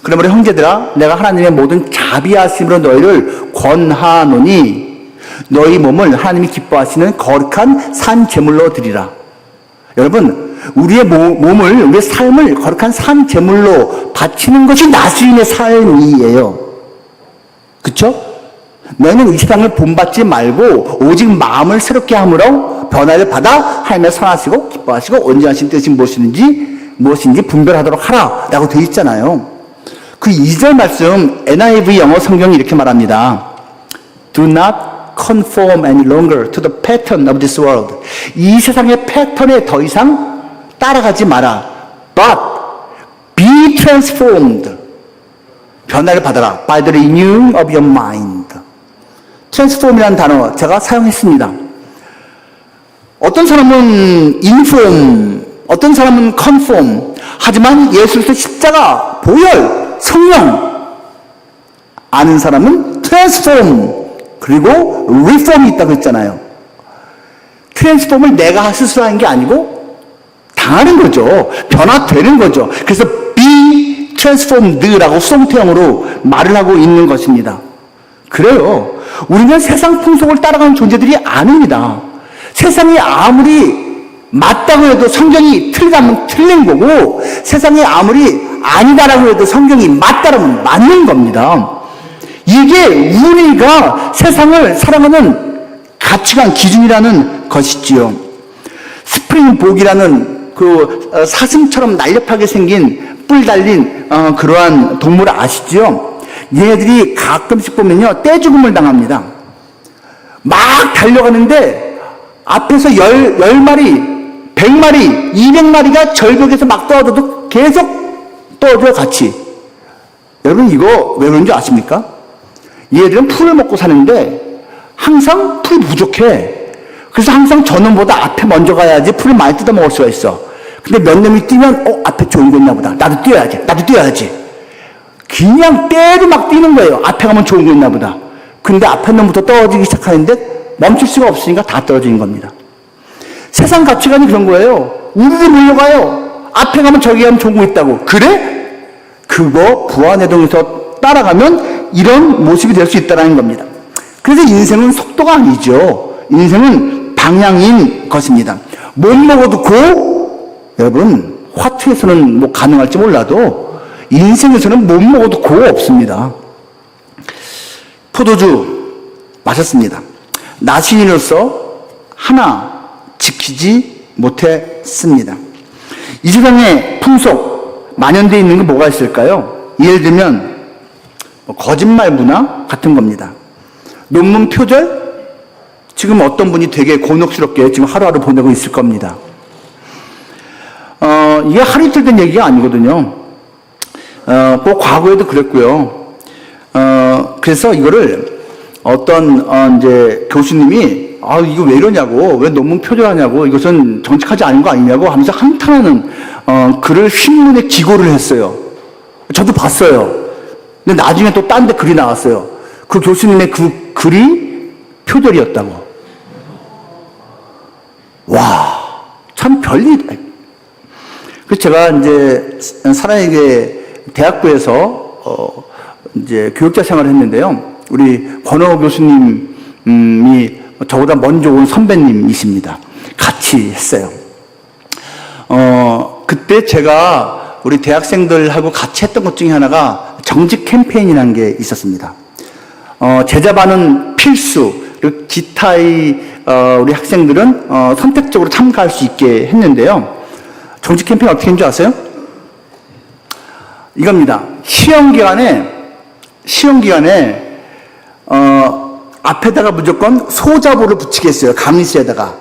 S1: 그러므로 형제들아 내가 하나님의 모든 자비하심으로 너희를 권하노니 너희 몸을 하나님이 기뻐하시는 거룩한 산 제물로 드리라. 여러분 우리의 몸을 우리의 삶을 거룩한 산 제물로 바치는 것이 나시린의 삶이에요. 그렇죠? 너희는 이 세상을 본받지 말고 오직 마음을 새롭게 함으로 변화를 받아 하나님의 선하시고 기뻐하시고 온전하신 뜻이 무엇인지 분별하도록 하라 라고 되어 있잖아요. 그 2절 말씀 NIV 영어 성경이 이렇게 말합니다. Do not conform any longer to the pattern of this world. 이 세상의 패턴에 더 이상 따라가지 마라. But be transformed. 변화를 받아라. By the renewing of your mind. transform이라는 단어 제가 사용했습니다. 어떤 사람은 inform, 어떤 사람은 conform. 하지만 예수께서 십자가, 보혈, 성령 아는 사람은 transform 그리고 reform이 있다고 했잖아요. transform을 내가 스스로 하는 게 아니고 당하는 거죠. 변화되는 거죠. 그래서 be transformed라고 수동태형으로 말을 하고 있는 것입니다. 그래요. 우리는 세상 풍속을 따라가는 존재들이 아닙니다. 세상이 아무리 맞다고 해도 성경이 틀리다면 틀린 거고 세상이 아무리 아니다라고 해도 성경이 맞다라면 맞는 겁니다. 이게 우리가 세상을 살아가는 가치관 기준이라는 것이지요. 스프링복이라는 그 사슴처럼 날렵하게 생긴 뿔 달린 그러한 동물 아시죠? 얘네들이 가끔씩 보면요 떼죽음을 당합니다. 막 달려가는데 앞에서 10마리 100마리, 200마리가 절벽에서 막 떨어져도 계속 떨어져요, 같이. 여러분, 이거 왜 그런지 아십니까? 얘들은 풀을 먹고 사는데 항상 풀이 부족해. 그래서 항상 저놈보다 앞에 먼저 가야지 풀을 많이 뜯어 먹을 수가 있어. 근데 몇 놈이 뛰면, 앞에 좋은 거 있나 보다. 나도 뛰어야지. 그냥 때로 막 뛰는 거예요. 앞에 가면 좋은 거 있나 보다. 근데 앞에 놈부터 떨어지기 시작하는데 멈출 수가 없으니까 다 떨어지는 겁니다. 세상 가치관이 그런 거예요. 우리도 몰려가요. 앞에 가면 저기 가면 좋은 거 있다고. 그래? 그거 부안해동에서 따라가면 이런 모습이 될 수 있다는 겁니다. 그래서 인생은 속도가 아니죠. 인생은 방향인 것입니다. 못 먹어도 고, 여러분, 화투에서는 뭐 가능할지 몰라도 인생에서는 못 먹어도 고가 없습니다. 포도주 마셨습니다. 나신이로서 하나 지키지 못했습니다. 이 세상에 풍속, 만연되어 있는 게 뭐가 있을까요? 예를 들면 거짓말 문화 같은 겁니다. 논문 표절? 지금 어떤 분이 되게 곤혹스럽게 지금 하루하루 보내고 있을 겁니다. 이게 하루 이틀 된 얘기가 아니거든요. 꼭 과거에도 그랬고요. 그래서 이거를 어떤 이제 교수님이 이거 왜 이러냐고, 왜 논문 표절하냐고, 이것은 정직하지 않은 거 아니냐고 하면서 한탄하는 글을 신문에 기고를 했어요. 저도 봤어요. 근데 나중에 또 딴 데 글이 나왔어요. 그 교수님의 그 글이 표절이었다고. 와, 참 별일. 그래서 제가 이제 사랑에게 대학부에서 이제 교육자 생활을 했는데요. 우리 권호 교수님이 저보다 먼저 온 선배님이십니다. 같이 했어요. 그때 제가 우리 대학생들하고 같이 했던 것 중에 하나가 정직 캠페인이라는 게 있었습니다. 제자반은 필수, 그리고 기타의 우리 학생들은 선택적으로 참가할 수 있게 했는데요. 정직 캠페인 어떻게 했는지 아세요? 이겁니다. 시험 기간에 앞에다가 무조건 소자보를 붙이게 했어요. 강의실에다가.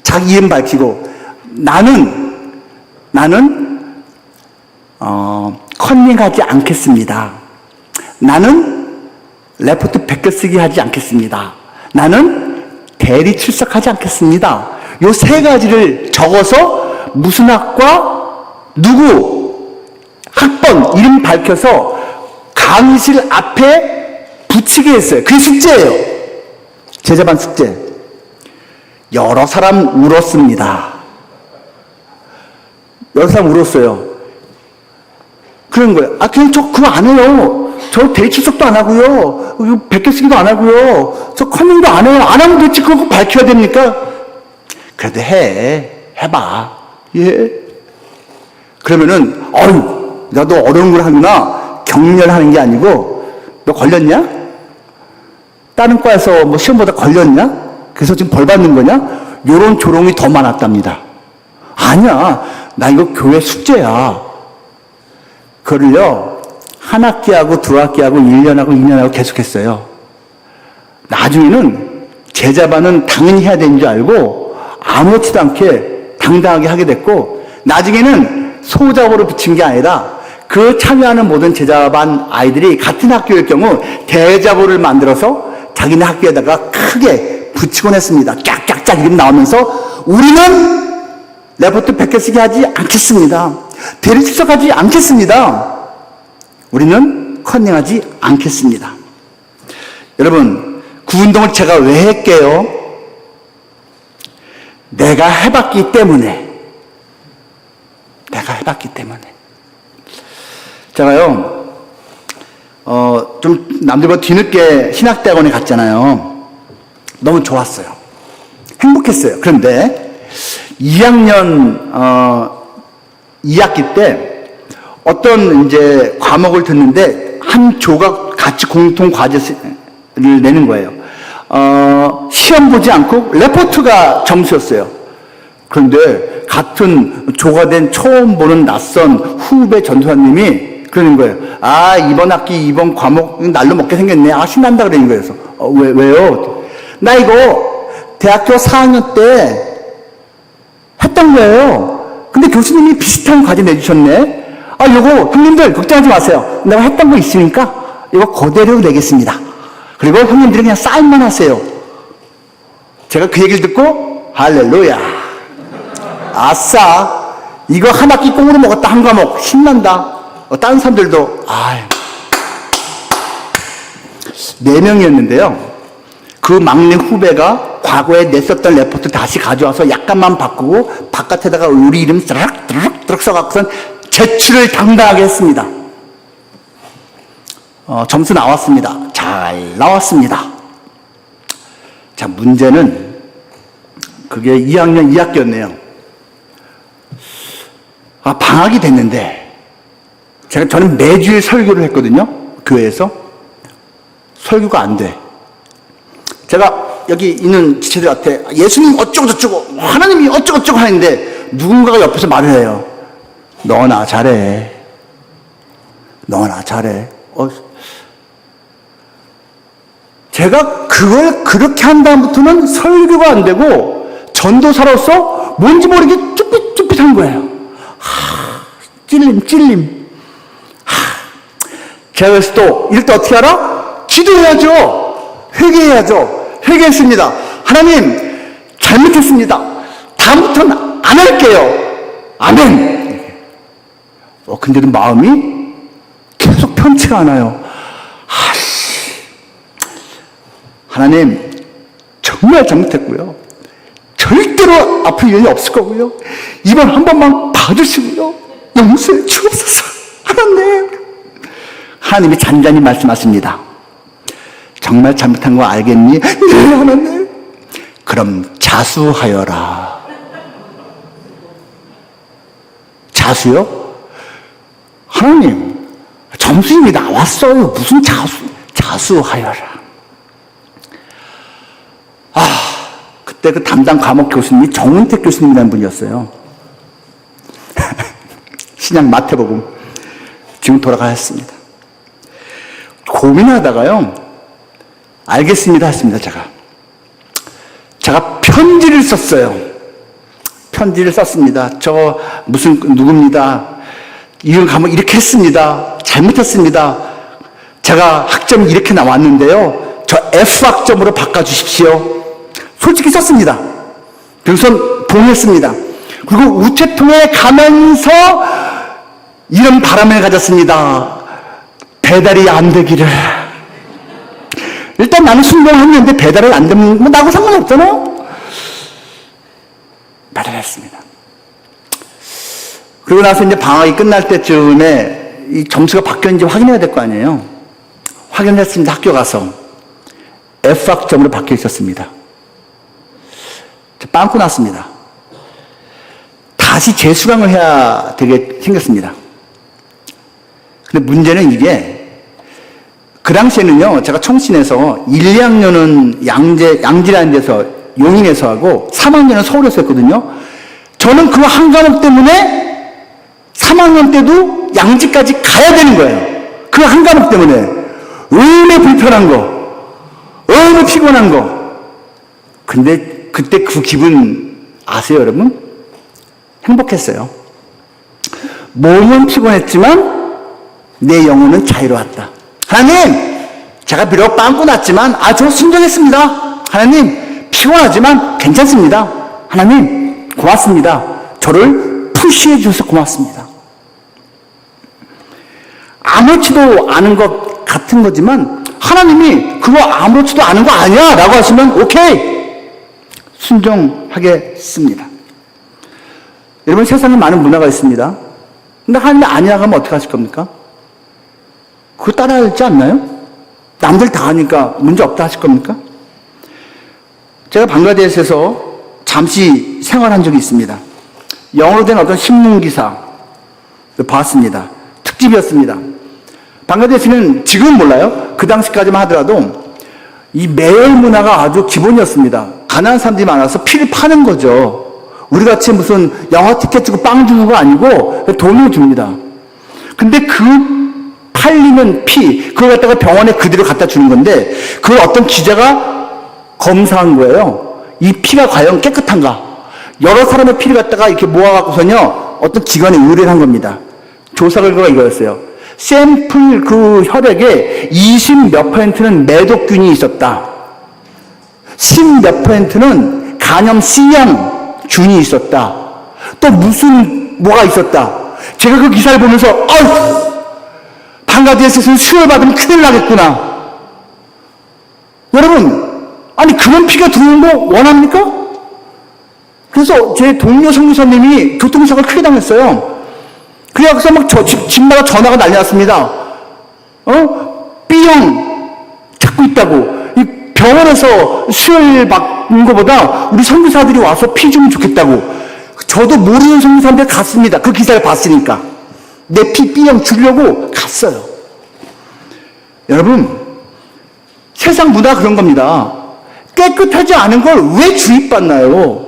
S1: 자기 이름 밝히고, 나는 컨닝하지 않겠습니다. 나는 레포트 베껴쓰기 하지 않겠습니다. 나는 대리 출석하지 않겠습니다. 요 세 가지를 적어서 무슨 학과, 누구, 학번, 이름 밝혀서 강의실 앞에 붙이게 했어요. 그게 숙제예요. 제자반 숙제. 여러 사람 울었습니다. 여러 사람 울었어요. 그런 거예요. 그냥 저 그거 안 해요. 저 대리 출석도 안 하고요. 베껴쓰기도 안 하고요. 저 컨닝도 안 해요. 안 하면 도대체 그거 밝혀야 됩니까? 그래도 해봐. 예. 그러면은, 나도 어려운 걸 하구나. 격려하는 게 아니고, 너 걸렸냐? 다른 과에서 뭐 시험보다 걸렸냐? 그래서 지금 벌 받는 거냐? 요런 조롱이 더 많았답니다. 아니야. 나 이거 교회 숙제야. 그거를요, 한 학기하고 두 학기하고 1년하고 2년하고 계속했어요. 나중에는 제자반은 당연히 해야 되는 줄 알고 아무렇지도 않게 당당하게 하게 됐고, 나중에는 소자보를 붙인 게 아니라 그 참여하는 모든 제자반 아이들이 같은 학교일 경우 대자보를 만들어서 자기네 학교에다가 크게 붙이곤 했습니다. 쫙쫙쫙 이름 나오면서 우리는 레포트 베껴쓰기 하지 않겠습니다. 대리 출석하지 않겠습니다. 우리는 컨닝하지 않겠습니다. 여러분, 그 운동을 제가 왜 할게요? 내가 해봤기 때문에. 제가요, 좀 남들보다 뒤늦게 신학대학원에 갔잖아요. 너무 좋았어요. 행복했어요. 그런데 2학년 2학기 때 어떤 이제 과목을 듣는데 한 조가 같이 공통 과제를 내는 거예요. 시험 보지 않고 레포트가 점수였어요. 그런데 같은 조가 된 처음 보는 낯선 후배 전도사님이 그러는 거예요. 이번 학기 이번 과목 날로 먹게 생겼네. 신난다 그러는 거예요. 그래서 왜요? 나 이거 대학교 4학년 때 했던 거예요. 근데 교수님이 비슷한 과제 내주셨네. 요거 형님들 걱정하지 마세요. 내가 했던 거 있으니까 이거 그대로 내겠습니다. 그리고 형님들이 그냥 사인만 하세요. 제가 그 얘기를 듣고 할렐루야, 아싸, 이거 한 학기 꽁으로 먹었다. 한 과목 신난다. 다른 사람들도 4명이었는데요. 그 막내 후배가 과거에 냈었던 레포트 다시 가져와서 약간만 바꾸고 바깥에다가 우리 이름 쓰락 써갖고선 제출을 당당하게 했습니다. 점수 나왔습니다. 잘 나왔습니다. 자, 문제는 그게 2학년 2학기였네요. 방학이 됐는데 저는 매주일 설교를 했거든요. 교회에서. 설교가 안 돼. 제가 여기 있는 지체들한테 예수님 어쩌고저쩌고 하나님이 어쩌고저쩌고 하는데 누군가가 옆에서 말을 해요. 너나 잘해. 너나 잘해. 제가 그걸 그렇게 한 다음부터는 설교가 안 되고 전도사로서 뭔지 모르게 쭈삣쭈삣한 거예요. 찔림. 제가 그래서 또 이럴 때 어떻게 알아? 기도해야죠. 회개해야죠. 회개했습니다. 하나님 잘못했습니다. 다음부터는 안 할게요. 아멘. 근데도 마음이 계속 편치가 않아요. 하나님 정말 잘못했고요. 절대로 앞으로 일이 없을 거고요. 이번 한 번만 봐주시고요. 용서해 주옵소서. 하나님이 잔잔히 말씀하십니다. 정말 잘못한 거 알겠니? 네, 하나님. 그럼 자수하여라. 자수요? 하나님, 점수 이미 나왔어요. 무슨 자수하여라. 그때 그 담당 과목 교수님이 정은택 교수님이라는 분이었어요. 신약 마태복음. 지금 돌아가셨습니다. 고민하다가요, 알겠습니다 했습니다. 제가 편지를 썼어요. 편지를 썼습니다. 저 무슨 누굽니다. 이런 과목 이렇게 했습니다. 잘못했습니다. 제가 학점이 이렇게 나왔는데요. 저 F학점으로 바꿔주십시오. 솔직히 썼습니다. 그래서 보냈습니다. 그리고 우체통에 가면서 이런 바람을 가졌습니다. 배달이 안 되기를. 일단 나는 순종했는데 배달이 안 되면 뭐 나하고 상관없잖아요. 배달했습니다. 그리고 나서 이제 방학이 끝날 때쯤에 이 점수가 바뀌었는지 확인해야 될 거 아니에요. 확인했습니다. 학교 가서 F학점으로 바뀌어 있었습니다. 빵꾸 났습니다. 다시 재수강을 해야 되게 생겼습니다. 근데 문제는 이게 그 당시에는요, 제가 청신에서 1, 2학년은 양지라는 데서 용인에서 하고 3학년은 서울에서 했거든요. 저는 그 한 과목 때문에 3학년 때도 양지까지 가야 되는 거예요. 그 한 과목 때문에. 얼마나 불편한 거, 얼마나 피곤한 거. 근데 그때 그 기분 아세요, 여러분? 행복했어요. 몸은 피곤했지만 내 영혼은 자유로웠다. 하나님, 제가 비록 빵꾸 났지만 저 순종했습니다. 하나님, 피곤하지만 괜찮습니다. 하나님, 고맙습니다. 저를 푸시해 주셔서 고맙습니다. 아무렇지도 않은 것 같은 거지만 하나님이 그거 아무렇지도 않은 거 아니야 라고 하시면 오케이, 순종하겠습니다. 여러분, 세상에 많은 문화가 있습니다. 근데 하나님이 아니라고 하면 어떻게 하실 겁니까? 그거 따라야 할지 않나요? 남들 다 하니까 문제 없다 하실 겁니까? 제가 방글라데시에서 잠시 생활한 적이 있습니다. 영어로 된 어떤 신문기사 봤습니다. 특집이었습니다. 방글라데시는 지금은 몰라요. 그 당시까지만 하더라도 이 매열 문화가 아주 기본이었습니다. 가난한 사람들이 많아서 피를 파는 거죠. 우리같이 무슨 영화 티켓 주고 빵 주고가 아니고 돈을 줍니다. 근데 그 팔리는 피, 그걸 갖다가 병원에 그대로 갖다 주는 건데, 그걸 어떤 기자가 검사한 거예요. 이 피가 과연 깨끗한가? 여러 사람의 피를 갖다가 이렇게 모아갖고서요, 어떤 기관에 의뢰를 한 겁니다. 조사 결과가 이거였어요. 샘플 그 혈액에 20몇 %는 매독균이 있었다. 10몇 %는 간염 C형 균이 있었다. 또 뭐가 있었다. 제가 그 기사를 보면서 방글라데시에서는 수혈 받으면 큰일 나겠구나. 여러분, 아니 그런 피가 들어오는 거 원합니까? 그래서 제 동료 선교사님이 교통사고를 크게 당했어요. 그래서 막 집마다 전화가 난리 났습니다. 병 찾고 있다고. 이 병원에서 수혈 받는 것보다 우리 선교사들이 와서 피 주면 좋겠다고. 저도 모르는 선교사한테 갔습니다. 그 기사를 봤으니까. 내 피 B형 주려고 갔어요. 여러분, 세상 문화가 그런 겁니다. 깨끗하지 않은 걸 왜 주입받나요?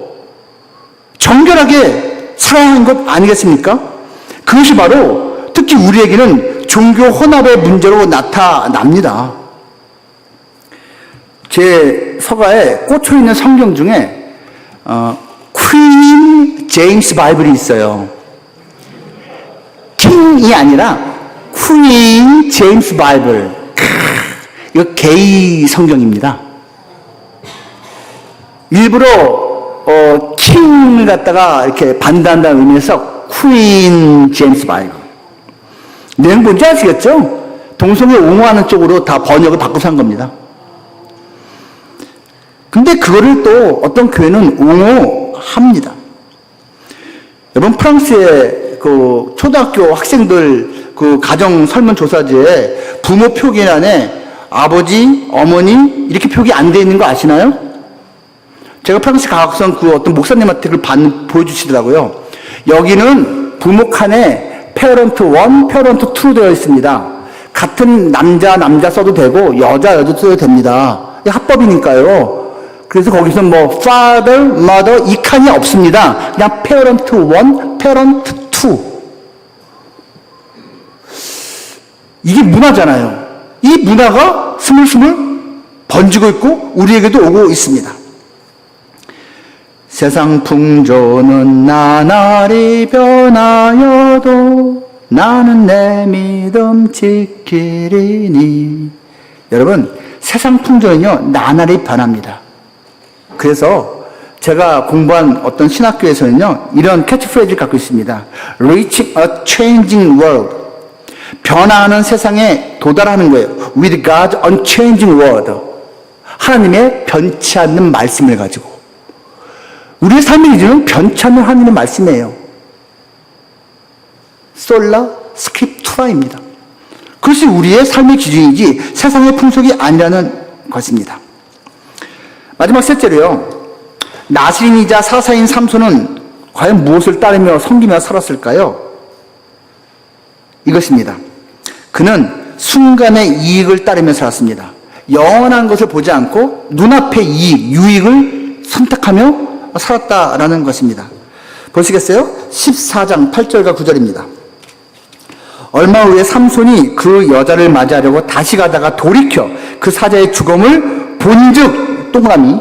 S1: 정결하게 살아야 하는 것 아니겠습니까? 그것이 바로 특히 우리에게는 종교 혼합의 문제로 나타납니다. 제 서가에 꽂혀있는 성경 중에 퀸 제임스 바이블이 있어요. 킹이 아니라 퀸 제임스 바이블. 이거 게이 성경입니다. 일부러 킹을 갖다가 이렇게 반대한다는 의미에서 퀸 제임스 바이블. 내용 뭔지 아시겠죠? 동성애 옹호하는 쪽으로 다 번역을 바꿔서 한 겁니다. 근데 그거를 또 어떤 교회는 옹호합니다. 여러분, 프랑스의 그 초등학교 학생들 그 가정 설문조사지에 부모 표기란에 아버지, 어머니 이렇게 표기 안 돼 있는 거 아시나요? 제가 프랑스 가서 그 어떤 목사님한테 그걸 보여주시더라고요. 여기는 부모 칸에 페어런트 1, 페어런트 2 되어 있습니다. 같은 남자 써도 되고 여자 써도 됩니다. 합법이니까요. 그래서 거기서 뭐 father, mother 이 칸이 없습니다. 그냥 parent 1, parent 2. 이게 문화잖아요. 이 문화가 스물스물 번지고 있고 우리에게도 오고 있습니다. 세상 풍조는 나날이 변하여도 나는 내 믿음 지키리니. 여러분, 세상 풍조는요 나날이 변합니다. 그래서 제가 공부한 어떤 신학교에서는요 이런 캐치프레이즈를 갖고 있습니다. Reaching a changing world. 변화하는 세상에 도달하는 거예요. With God's unchanging word. 하나님의 변치 않는 말씀을 가지고. 우리의 삶의 기준은 변치 않는 하나님의 말씀이에요. 솔라 스크립투라입니다. 그것이 우리의 삶의 기준이지 세상의 풍속이 아니라는 것입니다. 마지막 셋째로요. 나실인이자 사사인 삼손은 과연 무엇을 따르며 섬기며 살았을까요? 이것입니다. 그는 순간의 이익을 따르며 살았습니다. 영원한 것을 보지 않고 눈앞의 이익, 유익을 선택하며 살았다라는 것입니다. 보시겠어요? 14장 8절과 9절입니다. 얼마 후에 삼손이 그 여자를 맞이하려고 다시 가다가 돌이켜 그 사자의 죽음을 본즉 동그라미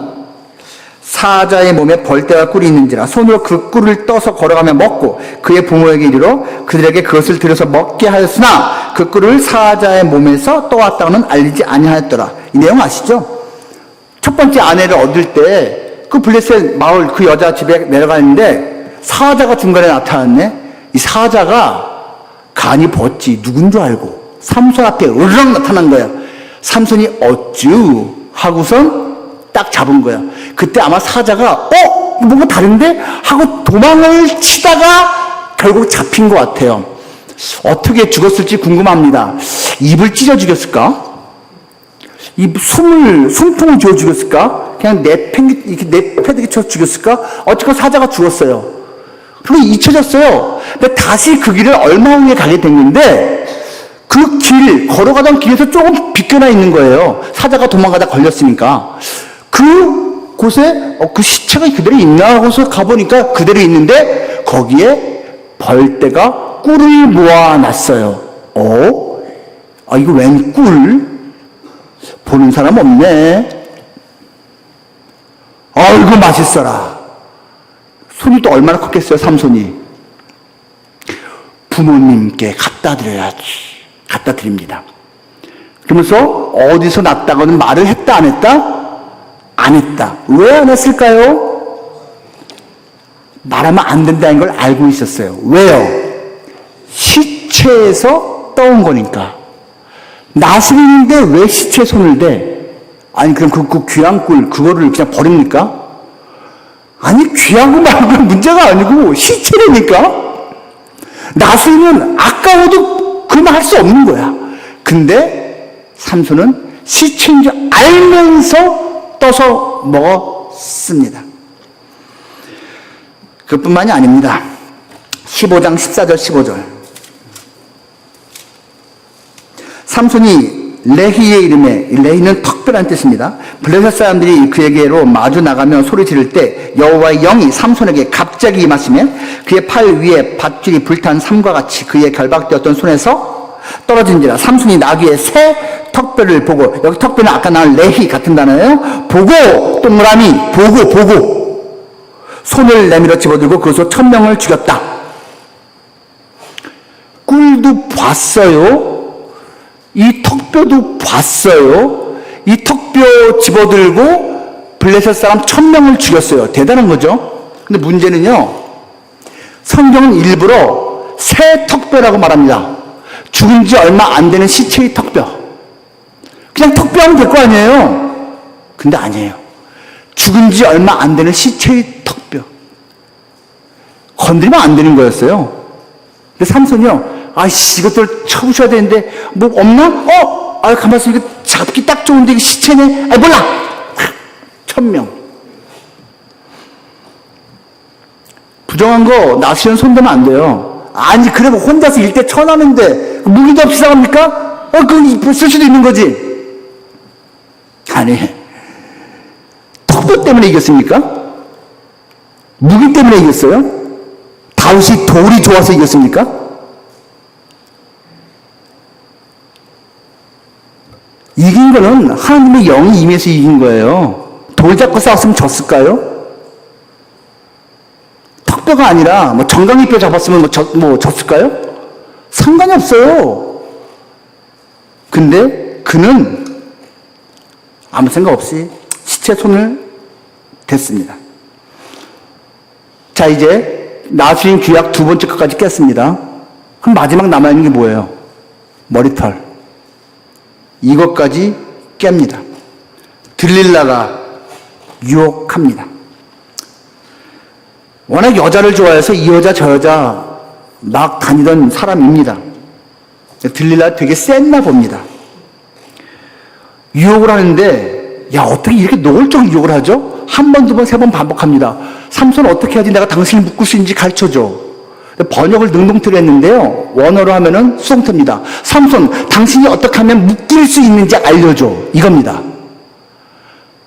S1: 사자의 몸에 벌떼와 꿀이 있는지라 손으로 그 꿀을 떠서 걸어가며 먹고 그의 부모에게 이르러 그들에게 그것을 들여서 먹게 하였으나 그 꿀을 사자의 몸에서 떠왔다고는 알리지 아니하였더라. 이 내용 아시죠? 첫 번째 아내를 얻을 때 그 블레셋 마을 그 여자 집에 내려가는데 사자가 중간에 나타났네. 이 사자가 간이 벗지 누군 줄 알고 삼손 앞에 으르렁 나타난 거야. 삼손이 어쭈 하고선 딱 잡은 거야. 그때 아마 사자가 뭔가 다른데? 하고 도망을 치다가 결국 잡힌 것 같아요. 어떻게 죽었을지 궁금합니다. 입을 찢어 죽였을까? 숨통을 쥐어 죽였을까? 그냥 내패드기 쳐 죽였을까? 어쨌건 사자가 죽었어요. 그리고 잊혀졌어요. 근데 다시 그 길을 얼마 후에 가게 됐는데 그 길, 걸어가던 길에서 조금 비껴나 있는 거예요. 사자가 도망가다 걸렸으니까. 그 곳에 그 시체가 그대로 있나 하고서 가보니까 그대로 있는데 거기에 벌떼가 꿀을 모아놨어요. 이거 웬 꿀? 보는 사람 없네. 이거 맛있어라. 손이 또 얼마나 컸겠어요, 삼손이. 부모님께 갖다 드려야지. 갖다 드립니다. 그러면서 어디서 났다고는 말을 했다, 안 했다? 안 했다. 왜 안 했을까요? 말하면 안 된다는 걸 알고 있었어요. 왜요? 시체에서 떠온 거니까. 나스린인데 왜 시체에 손을 대? 아니, 그럼 그 귀한 꿀, 그거를 그냥 버립니까? 아니, 귀한 거 말고 문제가 아니고 시체라니까? 나스린은 아까워도 그 말 할 수 없는 거야. 근데 삼손은 시체인 줄 알면서 떠서 먹었습니다. 그뿐만이 아닙니다. 15장 14절 15절. 삼손이 레히의 이름에, 레히는 특별한 뜻입니다. 블레셋 사람들이 그에게로 마주 나가며 소리 지를 때 여호와의 영이 삼손에게 갑자기 임하시매 그의 팔 위에 밧줄이 불탄 삼과 같이 그의 결박되었던 손에서 떨어진지라. 삼손이 나귀의 새 턱뼈를 보고, 여기 턱뼈는 아까 나온 레히 같은 단어예요. 보고 동그라미 보고 손을 내밀어 집어들고 그것으로 1000명을 죽였다. 꿀도 봤어요. 이 턱뼈도 봤어요. 이 턱뼈 집어들고 블레셋 사람 1000명을 죽였어요. 대단한 거죠. 근데 문제는요, 성경은 일부러 새 턱뼈라고 말합니다. 죽은 지 얼마 안 되는 시체의 턱뼈. 그냥 턱뼈 하면 될 거 아니에요. 근데 아니에요. 죽은 지 얼마 안 되는 시체의 턱뼈. 건드리면 안 되는 거였어요. 근데 삼손이요, 아이씨, 이것들 쳐부셔야 되는데, 뭐 없나? 가만 있어. 이거 잡기 딱 좋은데, 이거 시체네? 몰라! 1000명. 부정한 거, 낚시는 손대면 안 돼요. 아니, 그래, 뭐 혼자서 일대 쳐나는데, 무기도 없이 싸웁니까? 그거 쓸 수도 있는 거지. 아니, 턱뼈 때문에 이겼습니까? 무기 때문에 이겼어요? 다윗이 돌이 좋아서 이겼습니까? 이긴 거는 하나님의 영이 임해서 이긴 거예요. 돌 잡고 싸웠으면 졌을까요? 턱뼈가 아니라 뭐 정강이 뼈 잡았으면 졌을까요? 상관이 없어요. 근데 그는 아무 생각 없이 시체 손을 댔습니다. 자, 이제 나수인 규약 2번째 것까지 깼습니다. 그럼 마지막 남아있는 게 뭐예요? 머리털. 이것까지 깹니다. 들릴라가 유혹합니다. 워낙 여자를 좋아해서 이 여자 저 여자 막 다니던 사람입니다. 들릴라 되게 셌나 봅니다. 유혹을 하는데, 야, 어떻게 이렇게 노골적으로 유혹을 하죠? 한 번, 두 번, 세 번 반복합니다. 삼손 어떻게 해야지 내가 당신을 묶을 수 있는지 가르쳐줘. 번역을 능동태로 했는데요, 원어로 하면은 수동태입니다. 삼손, 당신이 어떻게 하면 묶일 수 있는지 알려줘. 이겁니다.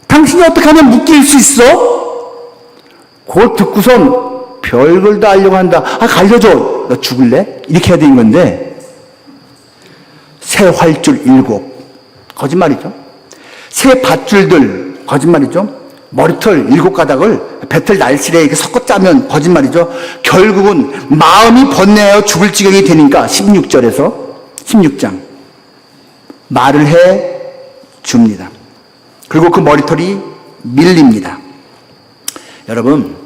S1: 당신이 어떻게 하면 묶일 수 있어? 그걸 듣고선 별걸 다 알려고 한다. 알려줘. 너 죽을래? 이렇게 해야 되는 건데, 새 활줄 7. 거짓말이죠. 새 밧줄들. 거짓말이죠. 머리털 7가닥을 배틀 날실에 이렇게 섞어 짜면 거짓말이죠. 결국은 마음이 번뇌하여 죽을 지경이 되니까 16장 말을 해 줍니다. 그리고 그 머리털이 밀립니다. 여러분,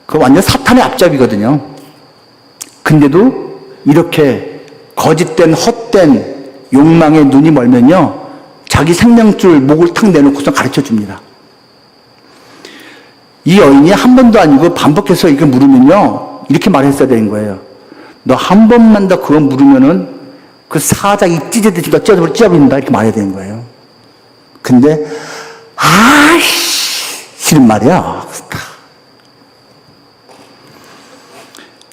S1: 그거 완전 사탄의 앞잡이거든요. 근데도 이렇게 거짓된 헛된 욕망에 눈이 멀면요, 자기 생명줄 목을 탁 내놓고서 가르쳐 줍니다. 이 여인이 한 번도 아니고 반복해서 이렇게 물으면요, 이렇게 말했어야 되는 거예요. 너 한 번만 더 그거 물으면은 그 사자기 찢어듯이 찢어버린다. 이렇게 말해야 되는 거예요. 근데, 싫은 말이야.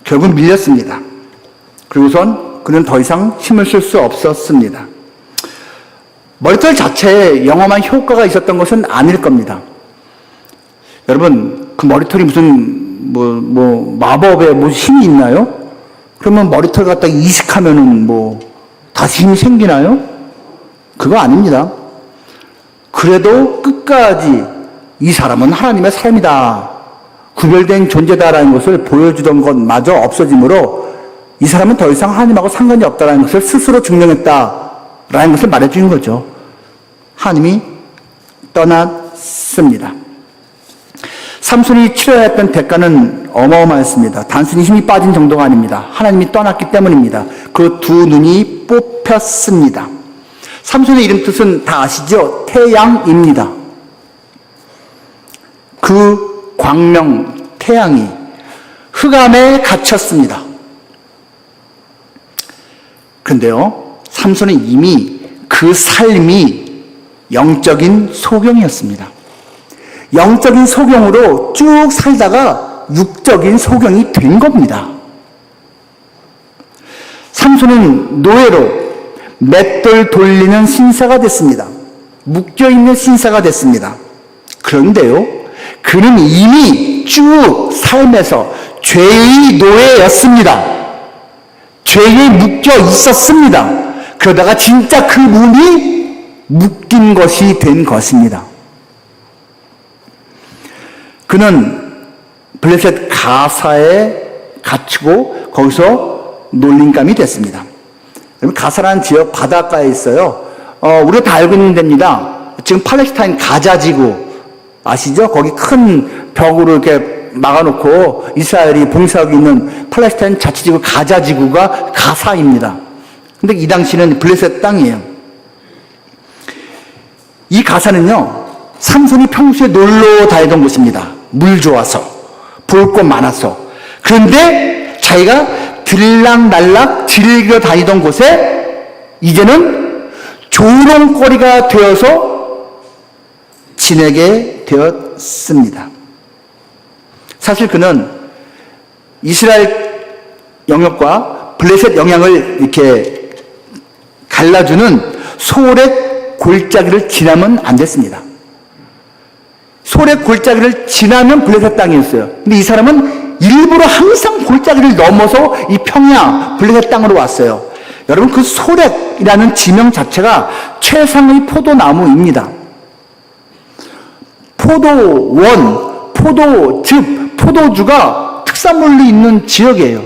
S1: 결국 밀렸습니다. 그리고선 그는 더 이상 힘을 쓸 수 없었습니다. 머리털 자체에 영험한 효과가 있었던 것은 아닐 겁니다. 여러분, 그 머리털이 무슨 마법에 무슨 힘이 있나요? 그러면 머리털 갖다가 이식하면은 다시 힘이 생기나요? 그거 아닙니다. 그래도 끝까지 이 사람은 하나님의 사람이다, 구별된 존재다라는 것을 보여주던 것마저 없어지므로 이 사람은 더 이상 하나님하고 상관이 없다라는 것을 스스로 증명했다라는 것을 말해주는 거죠. 하나님이 떠났습니다. 삼손이 치러야 했던 대가는 어마어마했습니다. 단순히 힘이 빠진 정도가 아닙니다. 하나님이 떠났기 때문입니다. 그 두 눈이 뽑혔습니다. 삼손의 이름 뜻은 다 아시죠? 태양입니다. 그 광명, 태양이 흑암에 갇혔습니다. 그런데요, 삼손은 이미 그 그 삶이 영적인 소경이었습니다. 영적인 소경으로 쭉 살다가 육적인 소경이 된 겁니다. 삼손은 노예로 맷돌 돌리는 신사가 됐습니다. 묶여있는 신사가 됐습니다. 그런데요, 그는 이미 쭉 삶에서 죄의 노예였습니다. 죄에 묶여 있었습니다. 그러다가 진짜 그 몸이 묶인 것이 된 것입니다. 그는 블레셋 가사에 갇히고 거기서 놀림감이 됐습니다. 가사라는 지역 바닷가에 있어요. 우리가 다 알고 있는 데입니다. 지금 팔레스타인 가자 지구 아시죠? 거기 큰 벽으로 이렇게 막아놓고 이스라엘이 봉사하고 있는 팔레스타인 자치지구 가자 지구가 가사입니다. 근데 이 당시는 블레셋 땅이에요. 이 가사는요, 삼손이 평소에 놀러 다니던 곳입니다. 물 좋아서, 볼 것 많아서. 그런데 자기가 들락날락 즐겨 다니던 곳에 이제는 조롱거리가 되어서 지내게 되었습니다. 사실 그는 이스라엘 영역과 블레셋 영향을 이렇게 갈라주는 소렛 골짜기를 지나면 안 됐습니다. 소렛 골짜기를 지나면 블레셋 땅이었어요. 근데 이 사람은 일부러 항상 골짜기를 넘어서 이 평야 블레셋 땅으로 왔어요. 여러분, 그 소렛이라는 지명 자체가 최상의 포도나무입니다. 포도원, 포도즙, 포도주가 특산물로 있는 지역이에요.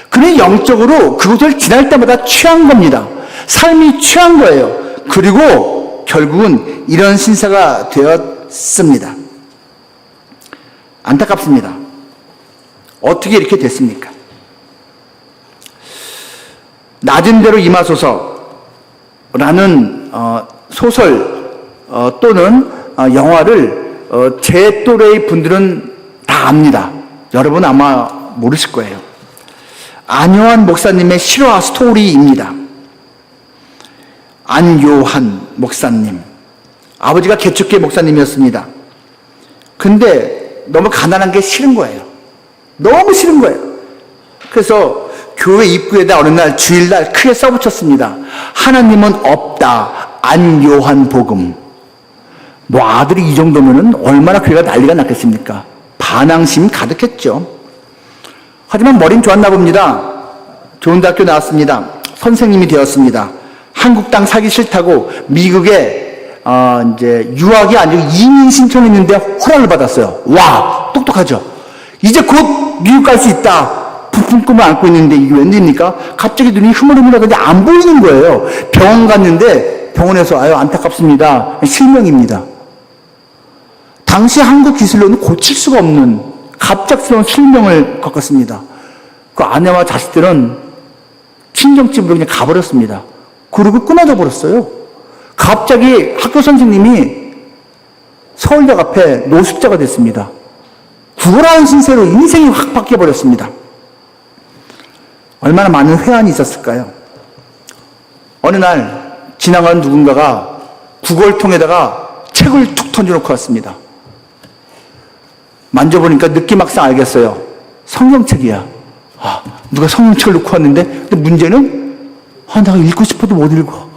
S1: 그는 영적으로 그곳을 지날 때마다 취한 겁니다. 삶이 취한 거예요. 그리고 결국은 이런 신사가 되었습니다. 안타깝습니다. 어떻게 이렇게 됐습니까? 낮은 대로 임하소서라는 소설 또는 영화를 제 또래의 분들은 다 압니다. 여러분 아마 모르실 거예요. 안요한 목사님의 실화 스토리입니다. 안요한 목사님, 아버지가 개척교회 목사님이었습니다. 근데 너무 가난한 게 싫은 거예요. 너무 싫은 거예요. 그래서 교회 입구에다 어느 날 주일날 크게 써붙였습니다. 하나님은 없다. 안요한 복음. 뭐 아들이 이 정도면은 얼마나 교회가 난리가 났겠습니까? 반항심이 가득했죠. 하지만 머린 좋았나 봅니다. 좋은 대학교 나왔습니다. 선생님이 되었습니다. 한국 땅 사기 싫다고 미국에 이제 유학이 아니고 이민 신청했는데 허락을 받았어요. 와, 똑똑하죠. 이제 곧 미국 갈 수 있다. 부푼 꿈을 안고 있는데 이게 웬일입니까? 갑자기 눈이 흐물흐물하더니 안 보이는 거예요. 병원 갔는데 병원에서 아유 안타깝습니다. 실명입니다. 당시 한국 기술로는 고칠 수가 없는 갑작스러운 실명을 겪었습니다. 그 아내와 자식들은 친정집으로 그냥 가버렸습니다. 그리고 끊어져 버렸어요. 갑자기 학교 선생님이 서울역 앞에 노숙자가 됐습니다. 구걸하는 신세로 인생이 확 바뀌어버렸습니다. 얼마나 많은 회한이 있었을까요? 어느 날 지나가는 누군가가 구걸통에다가 책을 툭 던져놓고 왔습니다. 만져보니까 느낌막상 알겠어요. 성경책이야. 아, 누가 성경책을 놓고 왔는데, 근데 문제는 내가 읽고 싶어도 못 읽어.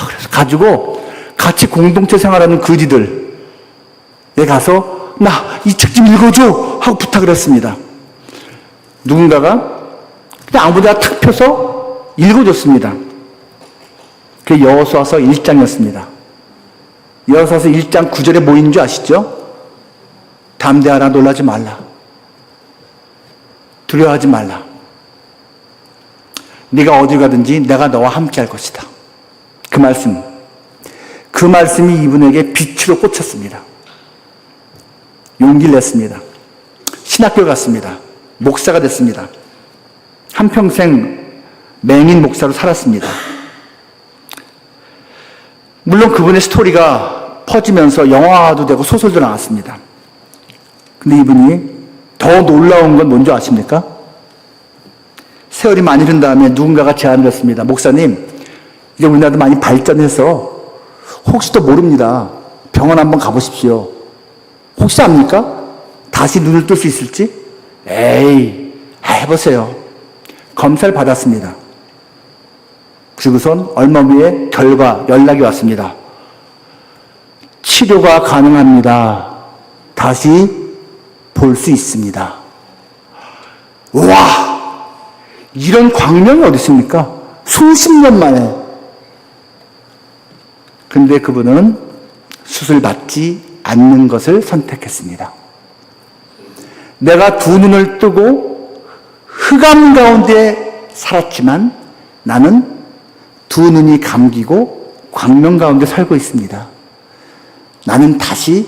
S1: 그래서 가지고 같이 공동체 생활하는 거지들에 가서 나 이 책 좀 읽어줘 하고 부탁을 했습니다. 누군가가 그냥 아무데나 탁 펴서 읽어줬습니다. 그게 여호수아서 1장이었습니다. 여호수아서 1장 9절에 뭐인 줄 아시죠? 담대하라, 놀라지 말라. 두려워하지 말라. 네가 어디 가든지 내가 너와 함께 할 것이다. 그 말씀이 이분에게 빛으로 꽂혔습니다. 용기를 냈습니다. 신학교 갔습니다. 목사가 됐습니다. 한평생 맹인 목사로 살았습니다. 물론 그분의 스토리가 퍼지면서 영화도 되고 소설도 나왔습니다. 근데 이분이 더 놀라운 건 뭔지 아십니까? 세월이 많이 흐른 다음에 누군가가 제안을 했습니다. 목사님, 이제 우리나라도 많이 발전해서 혹시 또 모릅니다. 병원 한번 가보십시오. 혹시 압니까? 다시 눈을 뜰 수 있을지? 에이, 해보세요. 검사를 받았습니다. 그리고선 얼마 후에 연락이 왔습니다. 치료가 가능합니다. 다시 볼 수 있습니다. 와! 이런 광명이 어디 있습니까? 수십 년 만에. 근데 그분은 수술받지 않는 것을 선택했습니다. 내가 두 눈을 뜨고 흑암 가운데 살았지만 나는 두 눈이 감기고 광명 가운데 살고 있습니다. 나는 다시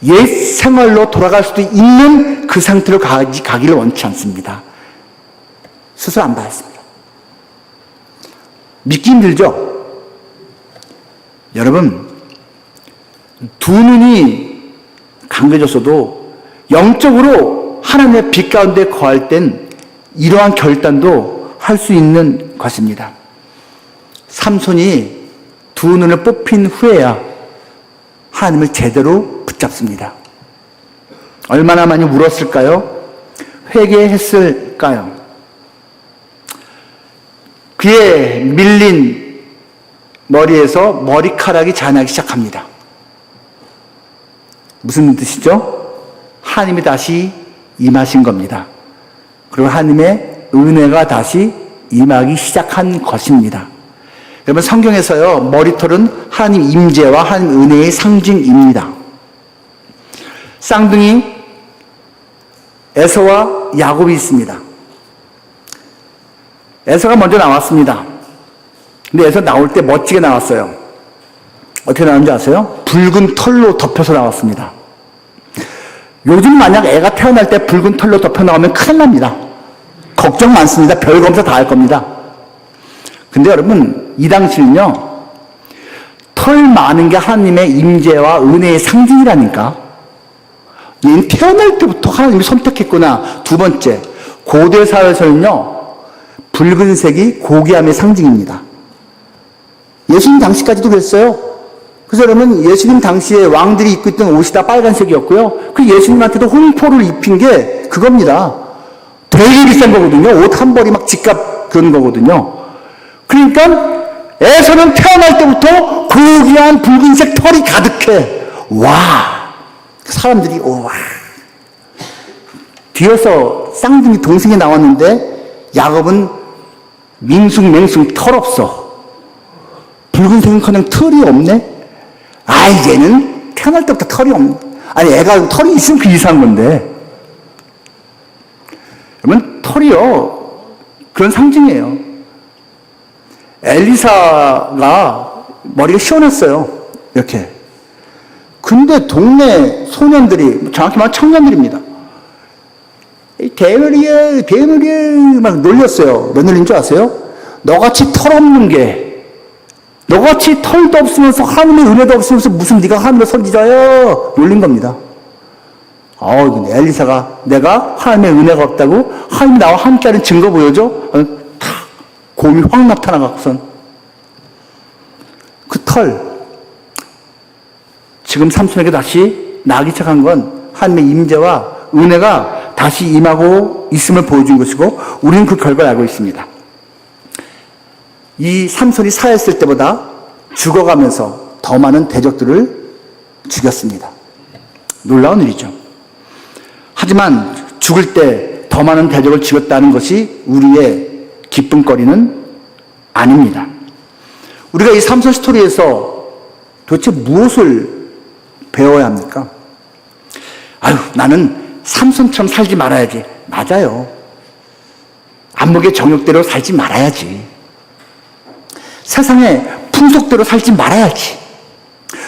S1: 옛 생활로 돌아갈 수도 있는 그 상태로 가기를 원치 않습니다. 수술 안 받았습니다. 믿기 힘들죠? 여러분, 두 눈이 감겨졌어도 영적으로 하나님의 빛 가운데 거할 땐 이러한 결단도 할 수 있는 것입니다. 삼손이 두 눈을 뽑힌 후에야 하나님을 제대로 붙잡습니다. 얼마나 많이 울었을까요? 회개했을까요? 그의 밀린 머리에서 머리카락이 자라기 시작합니다. 무슨 뜻이죠? 하나님이 다시 임하신 겁니다. 그리고 하나님의 은혜가 다시 임하기 시작한 것입니다. 여러분, 성경에서요, 머리털은 하나님 임재와 하나님 은혜의 상징입니다. 쌍둥이 에서와 야곱이 있습니다. 에서가 먼저 나왔습니다. 근데 에서 나올 때 멋지게 나왔어요. 어떻게 나왔는지 아세요? 붉은 털로 덮여서 나왔습니다. 요즘 만약 애가 태어날 때 붉은 털로 덮여 나오면 큰일 납니다. 걱정 많습니다. 별 검사 다 할 겁니다. 근데 여러분, 이 당시는요, 털 많은 게 하나님의 임재와 은혜의 상징이라니까. 얘는 태어날 때부터 하나님이 선택했구나. 두 번째, 고대 사회에서는요, 붉은색이 고귀함의 상징입니다. 예수님 당시까지도 그랬어요. 그래서 여러분, 예수님 당시에 왕들이 입고 있던 옷이 다 빨간색이었고요. 그 예수님한테도 홍포를 입힌 게 그겁니다. 되게 비싼 거거든요. 옷 한 벌이 막 집값 그런 거거든요. 그러니까 에서는 태어날 때부터 고귀한 붉은색 털이 가득해. 와! 사람들이 와! 뒤에서 쌍둥이 동생이 나왔는데 야곱은 밍숭맹숭 털 없어. 붉은색은 그냥 털이 없네? 아, 얘는 태어날 때부터 털이 없네. 아니, 애가 털이 있으면 그 이상한 건데. 여러분, 털이요, 그런 상징이에요. 엘리사가 머리가 시원했어요. 이렇게. 근데 동네 소년들이, 정확히 말하면 청년들입니다. 대머리야, 막 놀렸어요. 몇 놀린 줄 아세요? 너같이 털 없는 게, 너같이 털도 없으면서 하나님의 은혜도 없으면서 무슨 네가 하나님의 선지자야? 놀린 겁니다. 엘리사가 내가 하나님의 은혜가 없다고? 하나님이 나와 함께하는 증거 보여줘? 탁 곰이 확 나타나갖고선 그 털, 지금 삼손에게 다시 나기 시작한 건 하나님의 임재와 은혜가 다시 임하고 있음을 보여준 것이고, 우리는 그 결과를 알고 있습니다. 이 삼손이 살아있을 때보다 죽어가면서 더 많은 대적들을 죽였습니다. 놀라운 일이죠. 하지만 죽을 때 더 많은 대적을 죽였다는 것이 우리의 기쁨거리는 아닙니다. 우리가 이 삼손 스토리에서 도대체 무엇을 배워야 합니까? 아유, 나는 삼손처럼 살지 말아야지. 맞아요. 안목의 정욕대로 살지 말아야지. 세상의 풍속대로 살지 말아야지.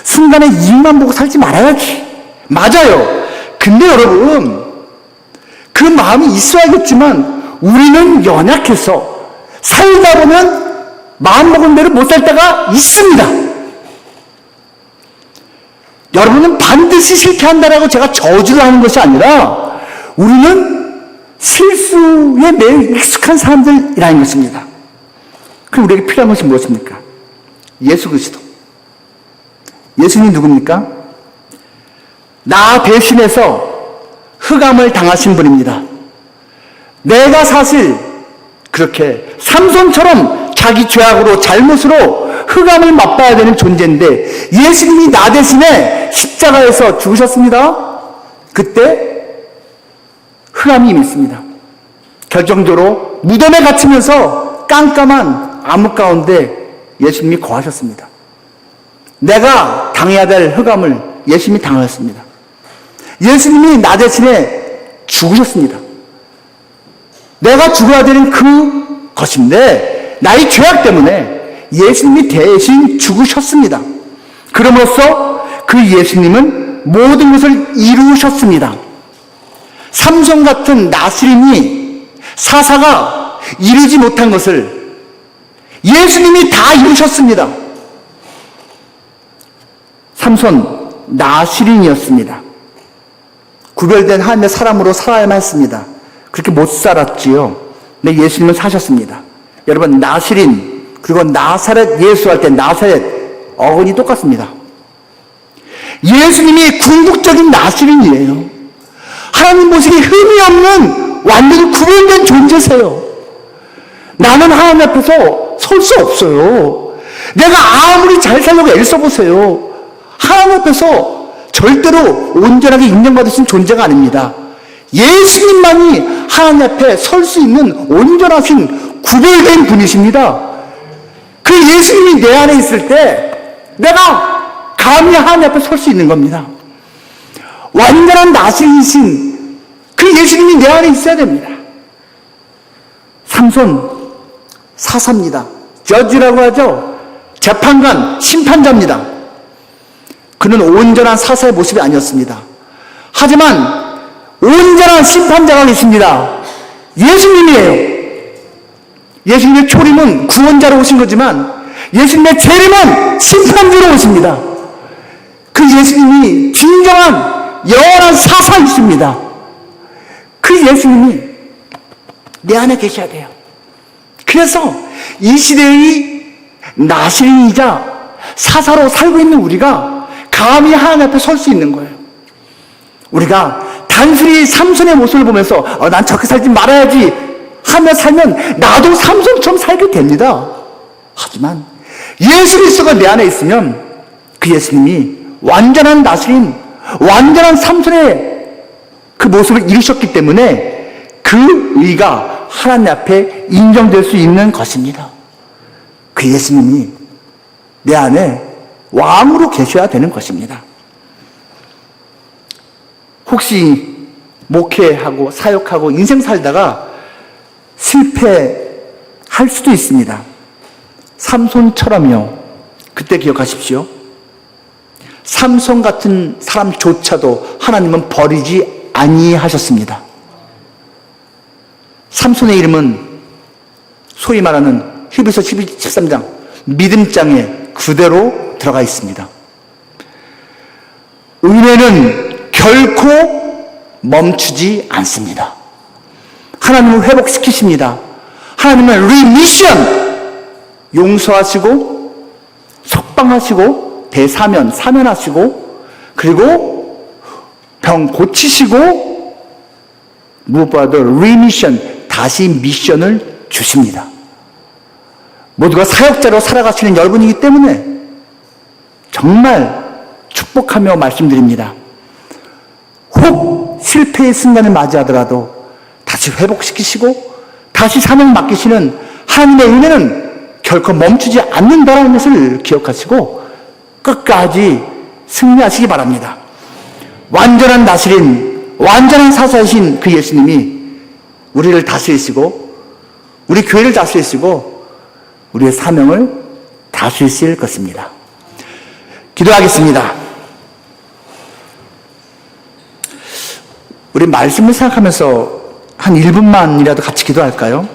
S1: 순간의 이익만 보고 살지 말아야지. 맞아요. 근데 여러분, 그 마음이 있어야겠지만 우리는 연약해서 살다 보면 마음먹은 대로 못 살 때가 있습니다. 여러분은 반드시 실패한다라고 제가 저주를 하는 것이 아니라 우리는 실수에 매우 익숙한 사람들이라는 것입니다. 그럼 우리에게 필요한 것이 무엇입니까? 예수 그리스도. 예수님이 누굽니까? 나 대신해서 흑암을 당하신 분입니다. 내가 사실 그렇게 삼손처럼 자기 죄악으로 잘못으로 흑암을 맛봐야 되는 존재인데 예수님이 나 대신에 십자가에서 죽으셨습니다. 그때 흑암이 임했습니다. 결정적으로 무덤에 갇히면서 깜깜한 암흑 가운데 예수님이 거하셨습니다. 내가 당해야 될 흑암을 예수님이 당하셨습니다. 예수님이 나 대신에 죽으셨습니다. 내가 죽어야 되는 그 것인데 나의 죄악 때문에 예수님이 대신 죽으셨습니다. 그럼으로써 그 예수님은 모든 것을 이루셨습니다. 삼손 같은 나스린이 사사가 이루지 못한 것을 예수님이 다 이루셨습니다. 삼손 나스린이었습니다. 구별된 하나님의 사람으로 살아야만 했습니다. 그렇게 못 살았지요. 근데 예수님은 사셨습니다. 여러분, 나스린 그리고 나사렛 예수 할 때 나사렛 어근이 똑같습니다. 예수님이 궁극적인 나스린이에요. 하나님 보시기 흠이 없는 완전히 구별된 존재세요. 나는 하나님 앞에서 설 수 없어요. 내가 아무리 잘 살려고 애써보세요. 하나님 앞에서 절대로 온전하게 인정받으신 존재가 아닙니다. 예수님만이 하나님 앞에 설 수 있는 온전하신 구별된 분이십니다. 그 예수님이 내 안에 있을 때 내가 감히 하나님 앞에 설 수 있는 겁니다. 완전한 나시이신 그 예수님이 내 안에 있어야 됩니다. 삼손 사사입니다. 저지라고 하죠. 재판관, 심판자입니다. 그는 온전한 사사의 모습이 아니었습니다. 하지만 온전한 심판자가 계십니다. 예수님이에요. 예수님의 초림은 구원자로 오신 거지만 예수님의 재림은 심판자로 오십니다. 그 예수님이 진정한 영원한 사사이십니다. 그 예수님이 내 안에 계셔야 돼요. 그래서 이 시대의 나시린이자 사사로 살고 있는 우리가 감히 하나님 앞에 설 수 있는 거예요. 우리가 단순히 삼손의 모습을 보면서 난 저렇게 살지 말아야지 하며 살면 나도 삼손처럼 살게 됩니다. 하지만 예수 그리스도가 내 안에 있으면 그 예수님이 완전한 나시린, 완전한 삼손의 그 모습을 이루셨기 때문에 그 의가 하나님 앞에 인정될 수 있는 것입니다. 그 예수님이 내 안에 왕으로 계셔야 되는 것입니다. 혹시 목회하고 사역하고 인생 살다가 실패할 수도 있습니다. 삼손처럼요. 그때 기억하십시오. 삼손 같은 사람조차도 하나님은 버리지 아니하셨습니다. 삼손의 이름은 소위 말하는 히브리서 13장 믿음장에 그대로 들어가 있습니다. 은혜는 결코 멈추지 않습니다. 하나님은 회복시키십니다. 하나님은 리미션, 용서하시고 석방하시고 대사면, 사면하시고 그리고 병 고치시고 무엇보다도 리미션, 다시 미션을 주십니다. 모두가 사역자로 살아가시는 여러분이기 때문에 정말 축복하며 말씀드립니다. 혹 실패의 순간을 맞이하더라도 다시 회복시키시고 다시 사명 맡기시는 하나님의 은혜는 결코 멈추지 않는다는 것을 기억하시고 끝까지 승리하시기 바랍니다. 완전한 나시린, 완전한 사사이신 그 예수님이 우리를 다스리시고 우리 교회를 다스리시고 우리의 사명을 다스리실 것입니다. 기도하겠습니다. 우리 말씀을 생각하면서 한 1분만이라도 같이 기도할까요?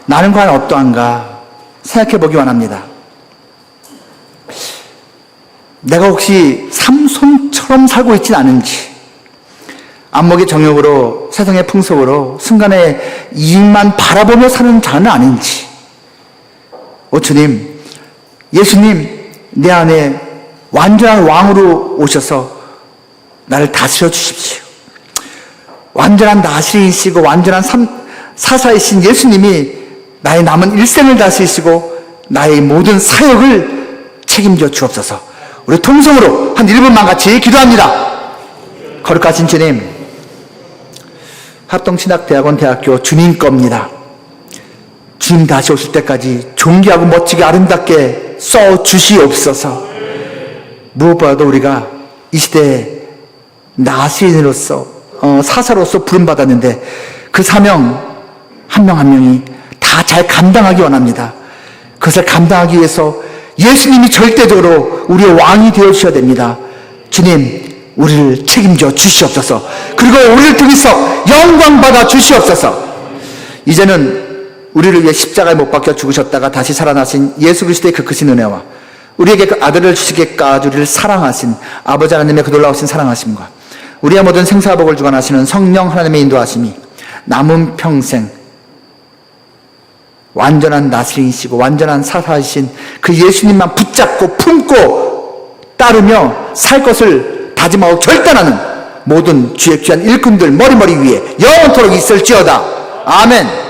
S1: 나는 과연 어떠한가 생각해 보기 원합니다. 내가 혹시 삼손처럼 살고 있지는 않은지, 안목의 정욕으로 세상의 풍속으로 순간의 이익만 바라보며 사는 자는 아닌지, 주님, 예수님, 내 안에 완전한 왕으로 오셔서 나를 다스려 주십시오. 완전한 나시리시고 완전한 사사이신 예수님이 나의 남은 일생을 다스리시고 나의 모든 사역을 책임져 주옵소서. 우리 통성으로 한 1분만 같이 기도합니다. 거룩하신 주님, 합동신학대학원 대학교 주님 겁니다. 주님 다시 오실 때까지 존귀하고 멋지게 아름답게 써 주시옵소서. 무엇보다도 우리가 이 시대에 나시인으로서 사사로서 부름받았는데 그 사명 한 명 한 명이 다 잘 감당하기 원합니다. 그것을 감당하기 위해서 예수님이 절대적으로 우리의 왕이 되어주셔야 됩니다. 주님, 우리를 책임져 주시옵소서. 그리고 우리를 통해서 영광받아 주시옵소서. 이제는 우리를 위해 십자가에 못 박혀 죽으셨다가 다시 살아나신 예수 그리스도의 그 크신 은혜와 우리에게 그 아들을 주시기까지 우리를 사랑하신 아버지 하나님의 그 놀라우신 사랑하심과 우리의 모든 생사복을 주관하시는 성령 하나님의 인도하심이 남은 평생 완전한 나시린이시고 완전한 사사이신 그 예수님만 붙잡고 품고 따르며 살 것을 다짐하고 결단하는 모든 주의 귀한 일꾼들 머리머리 위에 영원토록 있을지어다. 아멘.